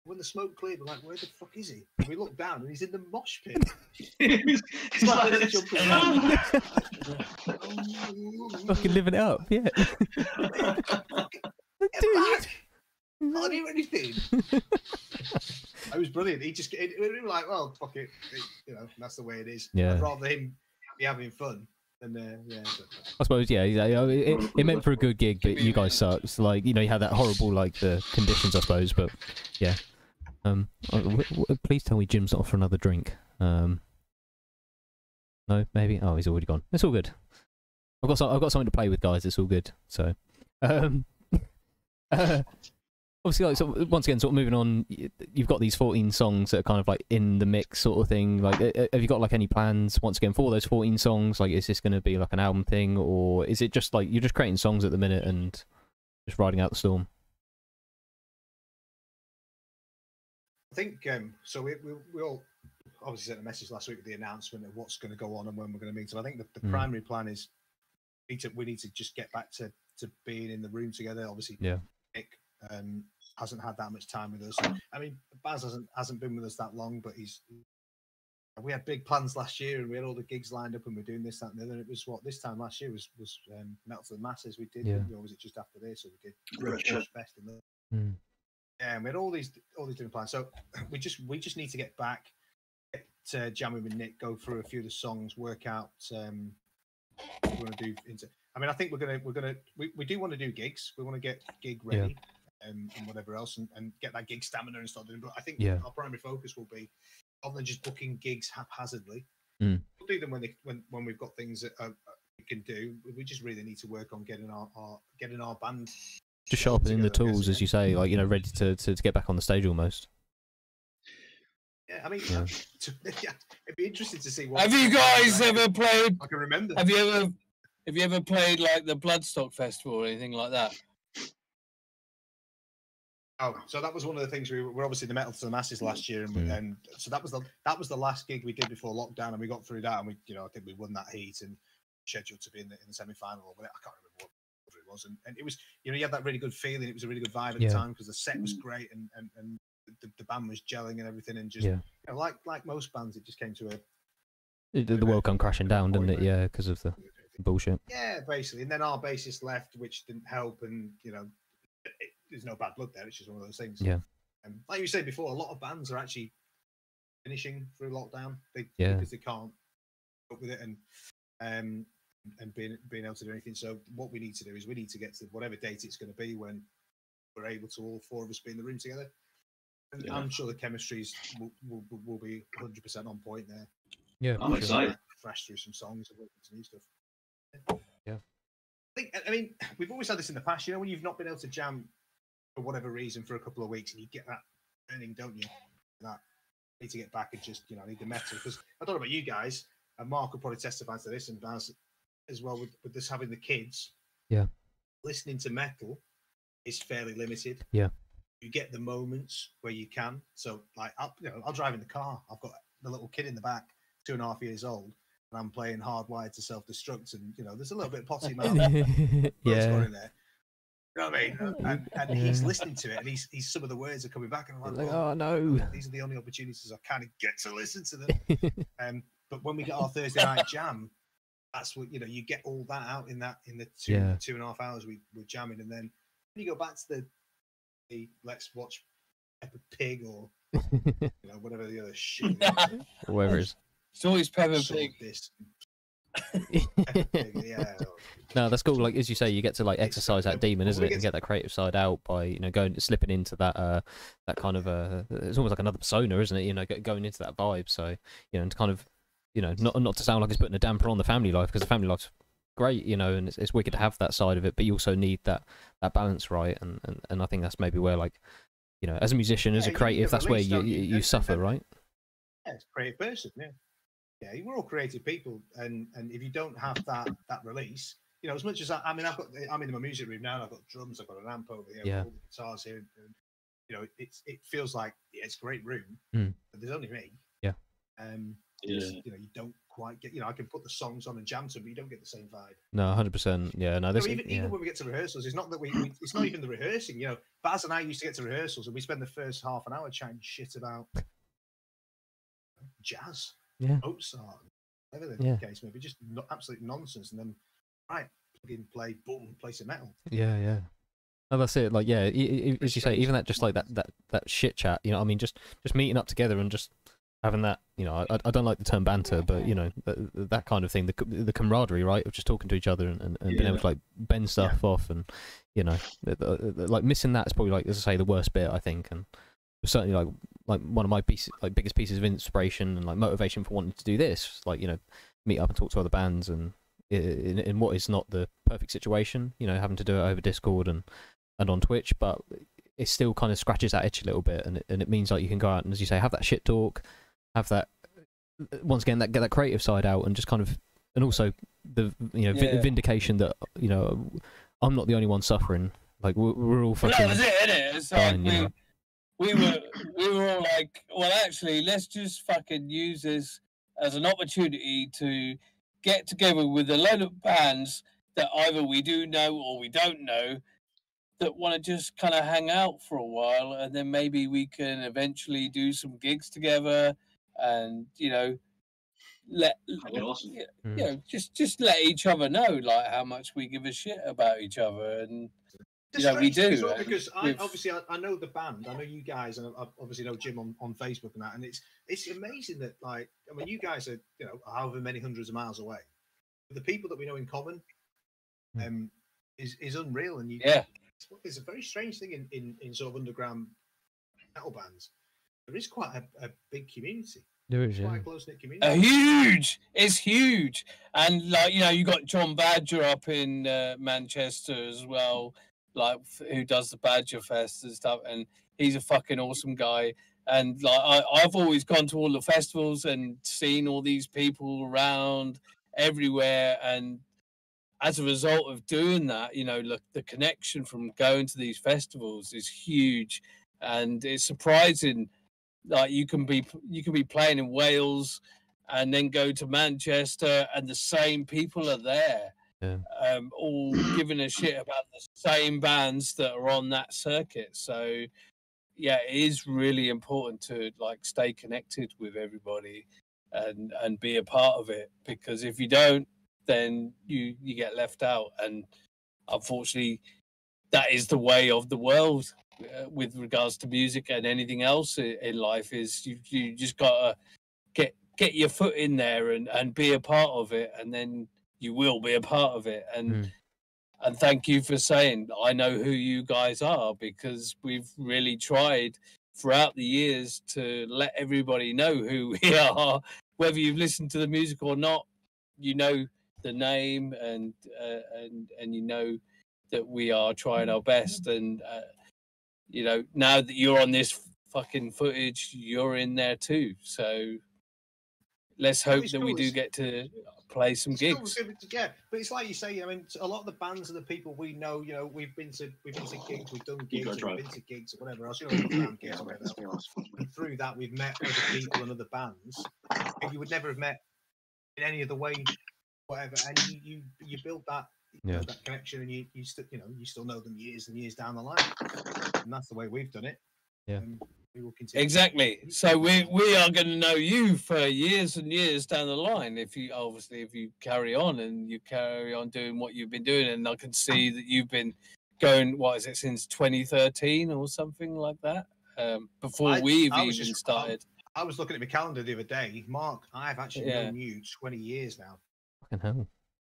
when the smoke cleared, we're like, where the fuck is he? And we look down and he's in the mosh pit. It's like Jumping around. Fucking living it up, yeah. Get back! Not do anything. It was brilliant. We were like, well, fuck it. You know, that's the way it is. Yeah. I'd rather him be having fun than yeah. I suppose, yeah. It meant for a good gig, but you guys sucked. So, like, you know, you had that horrible, like, the conditions, I suppose. But yeah. Please tell me Jim's not for another drink. No, maybe. Oh, he's already gone. It's all good. I've got something to play with, guys. It's all good. So, obviously, like, so once again, sort of moving on. You've got these 14 songs that are kind of like in the mix, sort of thing. Like, have you got like any plans once again for those 14 songs? Like, is this going to be like an album thing, or is it just like you're just creating songs at the minute and just riding out the storm? I think so. We all obviously sent a message last week with the announcement of what's going to go on and when we're going to meet. So I think the primary plan is we need to just get back to being in the room together. Obviously, yeah. Nick hasn't had that much time with us. I mean, Baz hasn't been with us that long, but we had big plans last year and we had all the gigs lined up and we're doing this, that, and the other. And it was this time last year was Metal to the Masses. We did, or was it just after this? Or we did Rush Fest in the. Yeah, and we had all these different plans. So we just need to get back, get jamming with Nick, go through a few of the songs, work out what we want to do. I mean, I think we do want to do gigs. We want to get gig ready and whatever else, and get that gig stamina and start doing. But I think our primary focus will be, other than just booking gigs haphazardly, we'll do them when we've got things that we can do. We just really need to work on getting our band. Just sharpening the tools, as you say, like, you know, ready to get back on the stage almost. Yeah, I mean, it'd be interesting to see what. Have you guys ever played? I can remember. Have you ever played like the Bloodstock Festival or anything like that? Oh, so that was one of the things we were obviously the Metal to the Masses last year, and so that was the last gig we did before lockdown, and we got through that, and we, you know, I think we won that heat and scheduled to be in the semi-final. But I can't remember what it was, and it was, you know, you had that really good feeling. It was a really good vibe at the time because the set was great and the band was gelling and everything, and just you know, like most bands, it just came to the world come crashing down, didn't it? Yeah, because of the bullshit. Yeah, basically, and then our bassist left, which didn't help, and you know, there's no bad blood there. It's just one of those things. Yeah. Like you said before, a lot of bands are actually finishing through lockdown because they can't cope with it and being able to do anything. So what we need to do is we need to get to whatever date it's going to be when we're able to all four of us be in the room together. And I'm sure the chemistries will be 100% on point there. Yeah, I'm excited. Thrash through some songs and work with some new stuff. Yeah. I mean, we've always had this in the past. You know, when you've not been able to jam for whatever reason for a couple of weeks, and you get that burning, don't you? That need to get back and just, you know, need the metal. Because I don't know about you guys, and Mark will probably testify to this, and Baz as well with this having the kids. Yeah. Listening to metal is fairly limited. Yeah. You get the moments where you can. So, like, I'll drive in the car. I've got the little kid in the back, 2.5 years old, and I'm playing Hardwired to Self-Destruct, and you know, there's a little bit of potty mouth. In there. You know what I mean? And he's listening to it, and he's some of the words are coming back, and I'm like, oh no, these are the only opportunities I kind of get to listen to them. But when we get our Thursday night jam, that's what, you know, you get all that out in the 2.5 hours we're jamming, and then when you go back to the let's watch Peppa Pig or you know, whatever the other shit, whatever it is. It's always Peppa Pig. Yeah. No, that's cool. Like, as you say, you get to like exercise that demon, isn't it, and get that creative side out by, you know, slipping into that that kind of it's almost like another persona, isn't it? You know, going into that vibe. So, you know, and to kind of, you know, not to sound like it's putting a damper on the family life, because the family life's great, you know, and it's wicked to have that side of it, but you also need that balance, right? And I think that's maybe where, like, you know, as a musician, as a creative, that's where you suffer, right? Yeah, it's a creative person, yeah, we're all creative people, and if you don't have that release, you know, as much as I'm in my music room now, and I've got drums, I've got an amp over here, all the guitars here, and you know, it feels like it's a great room, but there's only me, You know, you don't quite get. You know, I can put the songs on and jam to them, but you don't get the same vibe. No, 100%. Yeah, no. This, even when we get to rehearsals, it's not that it's not even the rehearsing. You know, Baz and I used to get to rehearsals, and we spend the first half an hour chatting shit about jazz, Mozart, whatever the case may be, just absolute nonsense, and then right, plug in, play, boom, play some metal. Yeah. No, that's it. Like, yeah, as you say, even that, just like that shit chat. You know, I mean, just meeting up together and just having that. You know, I don't like the term banter, but you know, that kind of thing, the camaraderie, right, of just talking to each other and being able to like bend stuff off, and you know, like missing that is probably, like, as I say, the worst bit, I think, and certainly like one of my biggest pieces of inspiration and like motivation for wanting to do this, like, you know, meet up and talk to other bands, and in what is not the perfect situation, you know, having to do it over Discord and on Twitch, but it still kind of scratches that itch a little bit, and it means like you can go out and, as you say, have that shit talk, have that, once again, get that creative side out, and just kind of, and also the, you know, vindication that, you know, I'm not the only one suffering. Like, we're all fucking. Well, that was it, innit? It's fine, like we were all like, well, actually, let's just fucking use this as an opportunity to get together with a load of bands that either we do know or we don't know, that want to just kind of hang out for a while, and then maybe we can eventually do some gigs together, and, you know, awesome. you know, just let each other know like how much we give a shit about each other, and you know, we do. Well, because I know the band, I know you guys, and I obviously know Jim on Facebook and that, and it's amazing that, like, I mean, you guys are, you know, however many hundreds of miles away, but the people that we know in common is unreal, and it's a very strange thing in sort of underground metal bands. There is quite a big community. There is, quite a close-knit community. It's huge, and like, you know, you got John Badger up in Manchester as well, like, who does the Badger Fest and stuff, and he's a fucking awesome guy. And like, I've always gone to all the festivals and seen all these people around everywhere, and as a result of doing that, you know, look, the connection from going to these festivals is huge, and it's surprising. Like, you can be playing in Wales and then go to Manchester, and the same people are there, all giving a shit about the same bands that are on that circuit. So yeah, it is really important to like stay connected with everybody and be a part of it, because if you don't, then you get left out, and unfortunately that is the way of the world with regards to music and anything else in life. Is you just gotta get your foot in there and be a part of it, and then you will be a part of it. And thank you for saying I know who you guys are, because we've really tried throughout the years to let everybody know who we are, whether you've listened to the music or not. You know the name, and you know that we are trying our best, and you know, now that you're on this fucking footage, you're in there too. So let's hope that we do get to play some gigs. Yeah, but it's like you say. I mean, a lot of the bands and the people we know, you know, we've been to gigs, we've done gigs, we've been to gigs or whatever else. You know, gigs or whatever else. And through that, we've met other people and other bands you would never have met in any other way, whatever. And you build that. That connection, and you still know them years and years down the line, and that's the way we've done it. We will continue. Exactly. So we are going to know you for years and years down the line, if you carry on and you carry on doing what you've been doing. And I can see that you've been going, what is it, since 2013 or something like that, before we've even started. I was looking at my calendar the other day, Mark. I've actually known you 20 years now. Fucking hell.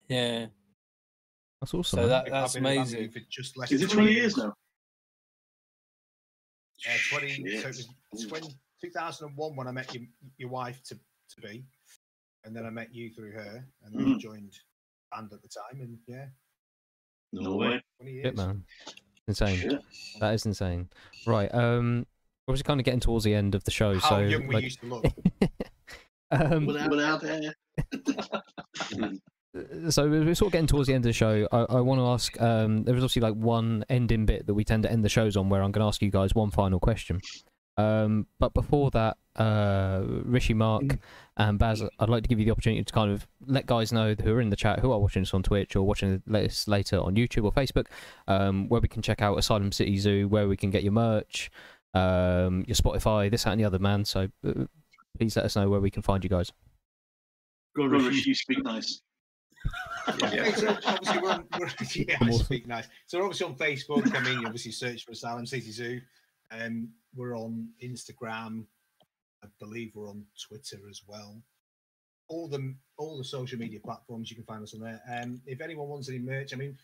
Yeah. That's awesome. So that's amazing. Is it 20 years now? Yeah, 20. So it was 2001 when I met your wife to be, and then I met you through her, and then I joined band at the time, and no way. 20 years. Shit, man. Insane. Shit. That is insane. Right. We're just kind of getting towards the end of the show. How so young we used to look. Without hair. So we're sort of getting towards the end of the show. I want to ask, there was obviously like one ending bit that we tend to end the shows on, where I'm going to ask you guys one final question. But before that, Rishi, Mark, and Baz, I'd like to give you the opportunity to kind of let guys know who are in the chat, who are watching us on Twitch or watching this later on YouTube or Facebook, where we can check out Asylum City Zoo, where we can get your merch, your Spotify, this, that, and the other, man. So please let us know where we can find you guys. Go on, Rishi, you speak nice. So obviously I speak nice. So we're obviously on Facebook. I mean, you obviously search for Asylum City Zoo. We're on Instagram. I believe we're on Twitter as well. All the social media platforms, you can find us on there. If anyone wants any merch, I mean,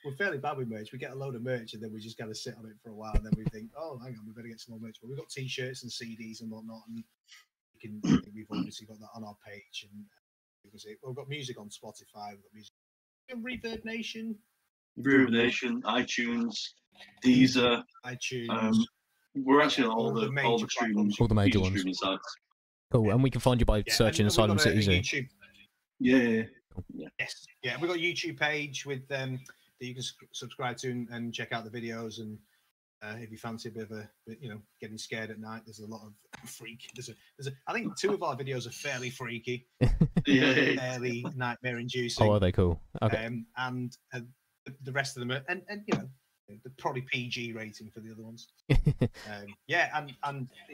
we're fairly bad with merch. We get a load of merch and then we just kind of sit on it for a while, and then we think, oh, hang on, we better get some more merch. But we've got T-shirts and CDs and whatnot, and we've obviously got that on our page. And we've got music on Spotify. We've got music on Reverb Nation, iTunes, Deezer, we're actually on all the major ones. Sites. Cool, and we can find you by searching Asylum City Zoo. Yeah. Yes, yeah. We've got a YouTube page with that you can subscribe to and check out the videos. And if you fancy a bit of getting scared at night, there's a lot of freak. I think 2 of our videos are fairly freaky, fairly nightmare inducing. Oh, are they cool? Okay. And the rest of them are, and the probably PG rating for the other ones. And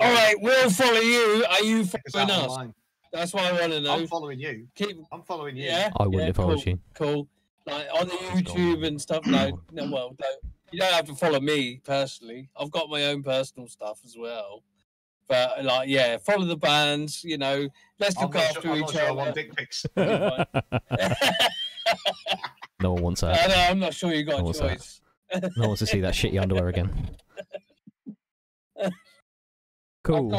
all right, we'll follow you. Are you following us? Online. That's what I want to know. I'm following you. I'm following you. Yeah, I wouldn't if I was you. Cool. Like on the YouTube and stuff. No, you don't have to follow me personally. I've got my own personal stuff as well. But follow the bands. Let's look after each other. I want dick pics. No one wants that. I'm not sure you got a choice. No one wants to see that shitty underwear again. Cool.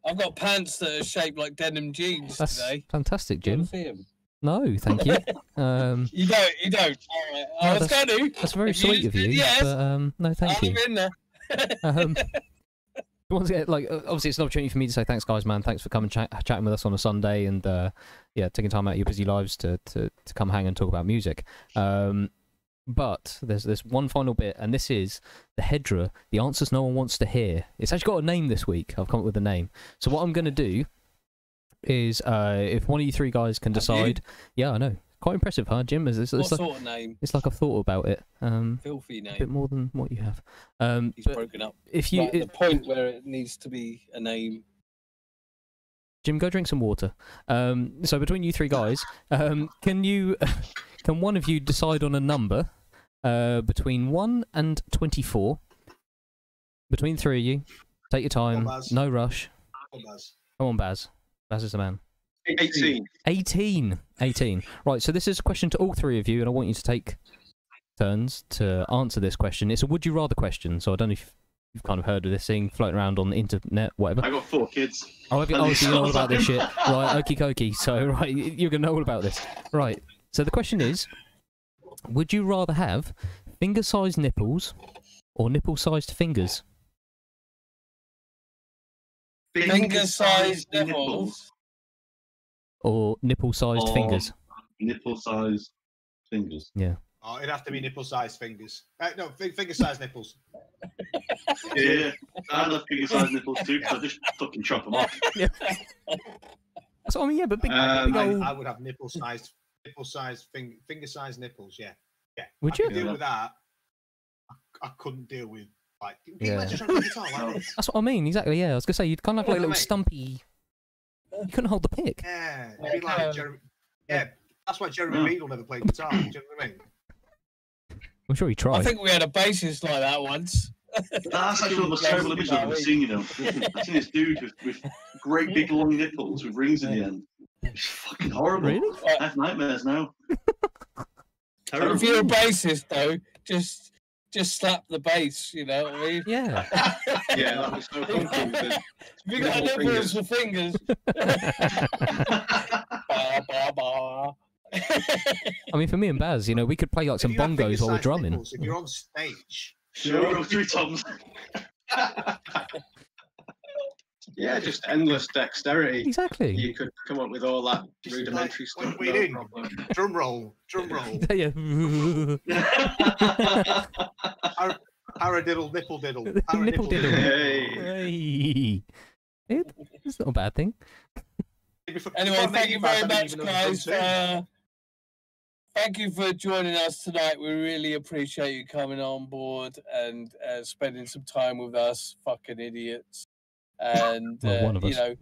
I've got pants that are shaped like denim jeans today. Fantastic, Jim. See them? No, thank you. You don't. All right. I was going to. That's very sweet of you. Yes. But, no, thank you. I'm in there. Once again, obviously it's an opportunity for me to say thanks, guys, man. Thanks for coming chatting with us on a Sunday, and taking time out of your busy lives to come hang and talk about music. But there's one final bit, and this is the Hedra, the answers no one wants to hear. It's actually got a name this week. I've come up with a name. So what I'm going to do is, if one of you 3 guys can decide... Yeah, I know. Quite impressive, huh, Jim? What sort of name? It's like I've thought about it. Filthy name. A bit more than what you have. He's broken up. The point where it needs to be a name... Jim, go drink some water. So between you 3 guys, can one of you decide on a number between 1 and 24? Between 3 of you, take your time, no rush. Come on, Baz. Baz is the man. 18. Right, so this is a question to all 3 of you, and I want you to take turns to answer this question. It's a would you rather question, so I don't know if you've kind of heard of this thing floating around on the internet, whatever. I got 4 kids. Oh, so you know all about this shit. Right, okie dokie. So, right, you're going to know all about this. Right, so the question is, would you rather have finger-sized nipples or nipple-sized fingers? Finger-sized nipples? Or nipple-sized fingers? Nipple-sized fingers. Yeah. Oh, it'd have to be nipple-sized fingers. No, finger-sized nipples. Yeah, I love finger-sized nipples too, because I just fucking chop them off. Yeah. That's what I mean, yeah, but big old... I would have nipple-sized finger-sized nipples, yeah. Would you? I could deal with that. I couldn't deal with, like... Just trying to guitar like this. That's what I mean, exactly, yeah. I was going to say, you'd kind of have like a little stumpy... You couldn't hold the pick. Yeah, it'd be like Jeremy... Yeah, that's why Jeremy Beadle never played guitar, do you know what I mean? I'm sure he tried. I think we had a bassist like that once. That's actually the most terrible image I've ever seen, I've seen this dude with great big long nipples with rings in the end. It's fucking horrible. Really? I have nightmares now. If you're a bassist, though, just slap the bass, you know what I mean? Yeah. Yeah, that was so confusing. You got nipples for fingers. I mean, for me and Baz, we could play like some bongos while we're drumming. Nipples, if you're on stage... Sure, 3 toms. Yeah, just endless dexterity. Exactly. You could come up with all that rudimentary stuff. What are you doing? Drum roll. Yeah. Paradiddle, nipple diddle. Nipple diddle. Hey. Hey. It's not a bad thing. Anyway, thank you very much, guys. Thank you for joining us tonight. We really appreciate you coming on board and spending some time with us, fucking idiots. And Well, one of us. you know,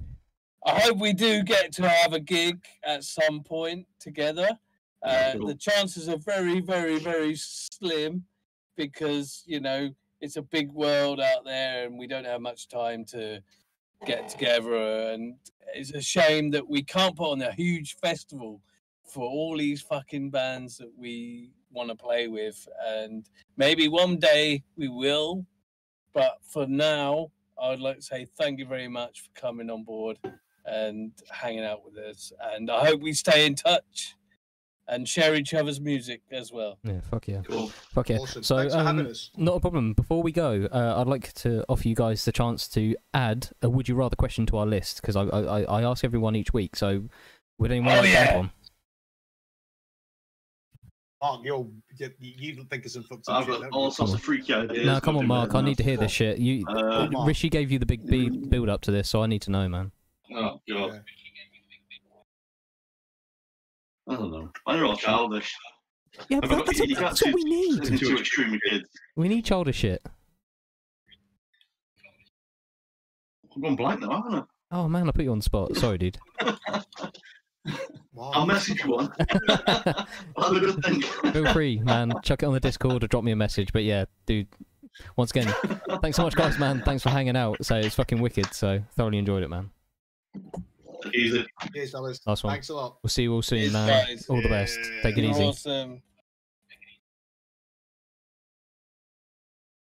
I hope we do get to have a gig at some point together. Cool. The chances are very, very, very slim because, you know, it's a big world out there and we don't have much time to get together. And it's a shame that we can't put on a huge festival for all these fucking bands that we want to play with. And maybe one day we will. But for now, I would like to say thank you very much for coming on board and hanging out with us. And I hope we stay in touch and share each other's music as well. Yeah, fuck yeah. Cool. Fuck yeah. Awesome. So, Thanks for having us. not a problem. Before we go, I'd like to offer you guys the chance to add a would you rather question to our list, because I ask everyone each week. So, would anyone like to add one? Mark, you think of some fucked up I've shit, got don't all you? sorts of freaky ideas. No, come on, Nothing Mark. better I than need to hear that. this shit. Rishi gave you the big build up to this, so I need to know, man. Oh, God. Yeah. I don't know. They're all childish. Yeah, I've but got- you can't that's what we need. Listen to extreme with kids. We need childish shit. I'm going blank now, haven't I? Oh man, I put you on the spot. Sorry, dude. Wow. I'll message you one. Have a good think. Feel free, man. Chuck it on the Discord or drop me a message. But yeah, dude. Once again, thanks so much, guys, man. Thanks for hanging out. So it's fucking wicked. So thoroughly enjoyed it, man. Easy. Cheers, fellas. Nice one. Thanks a lot. We'll see you all soon, Cheers, man. guys. All the best. Take it You're easy. awesome.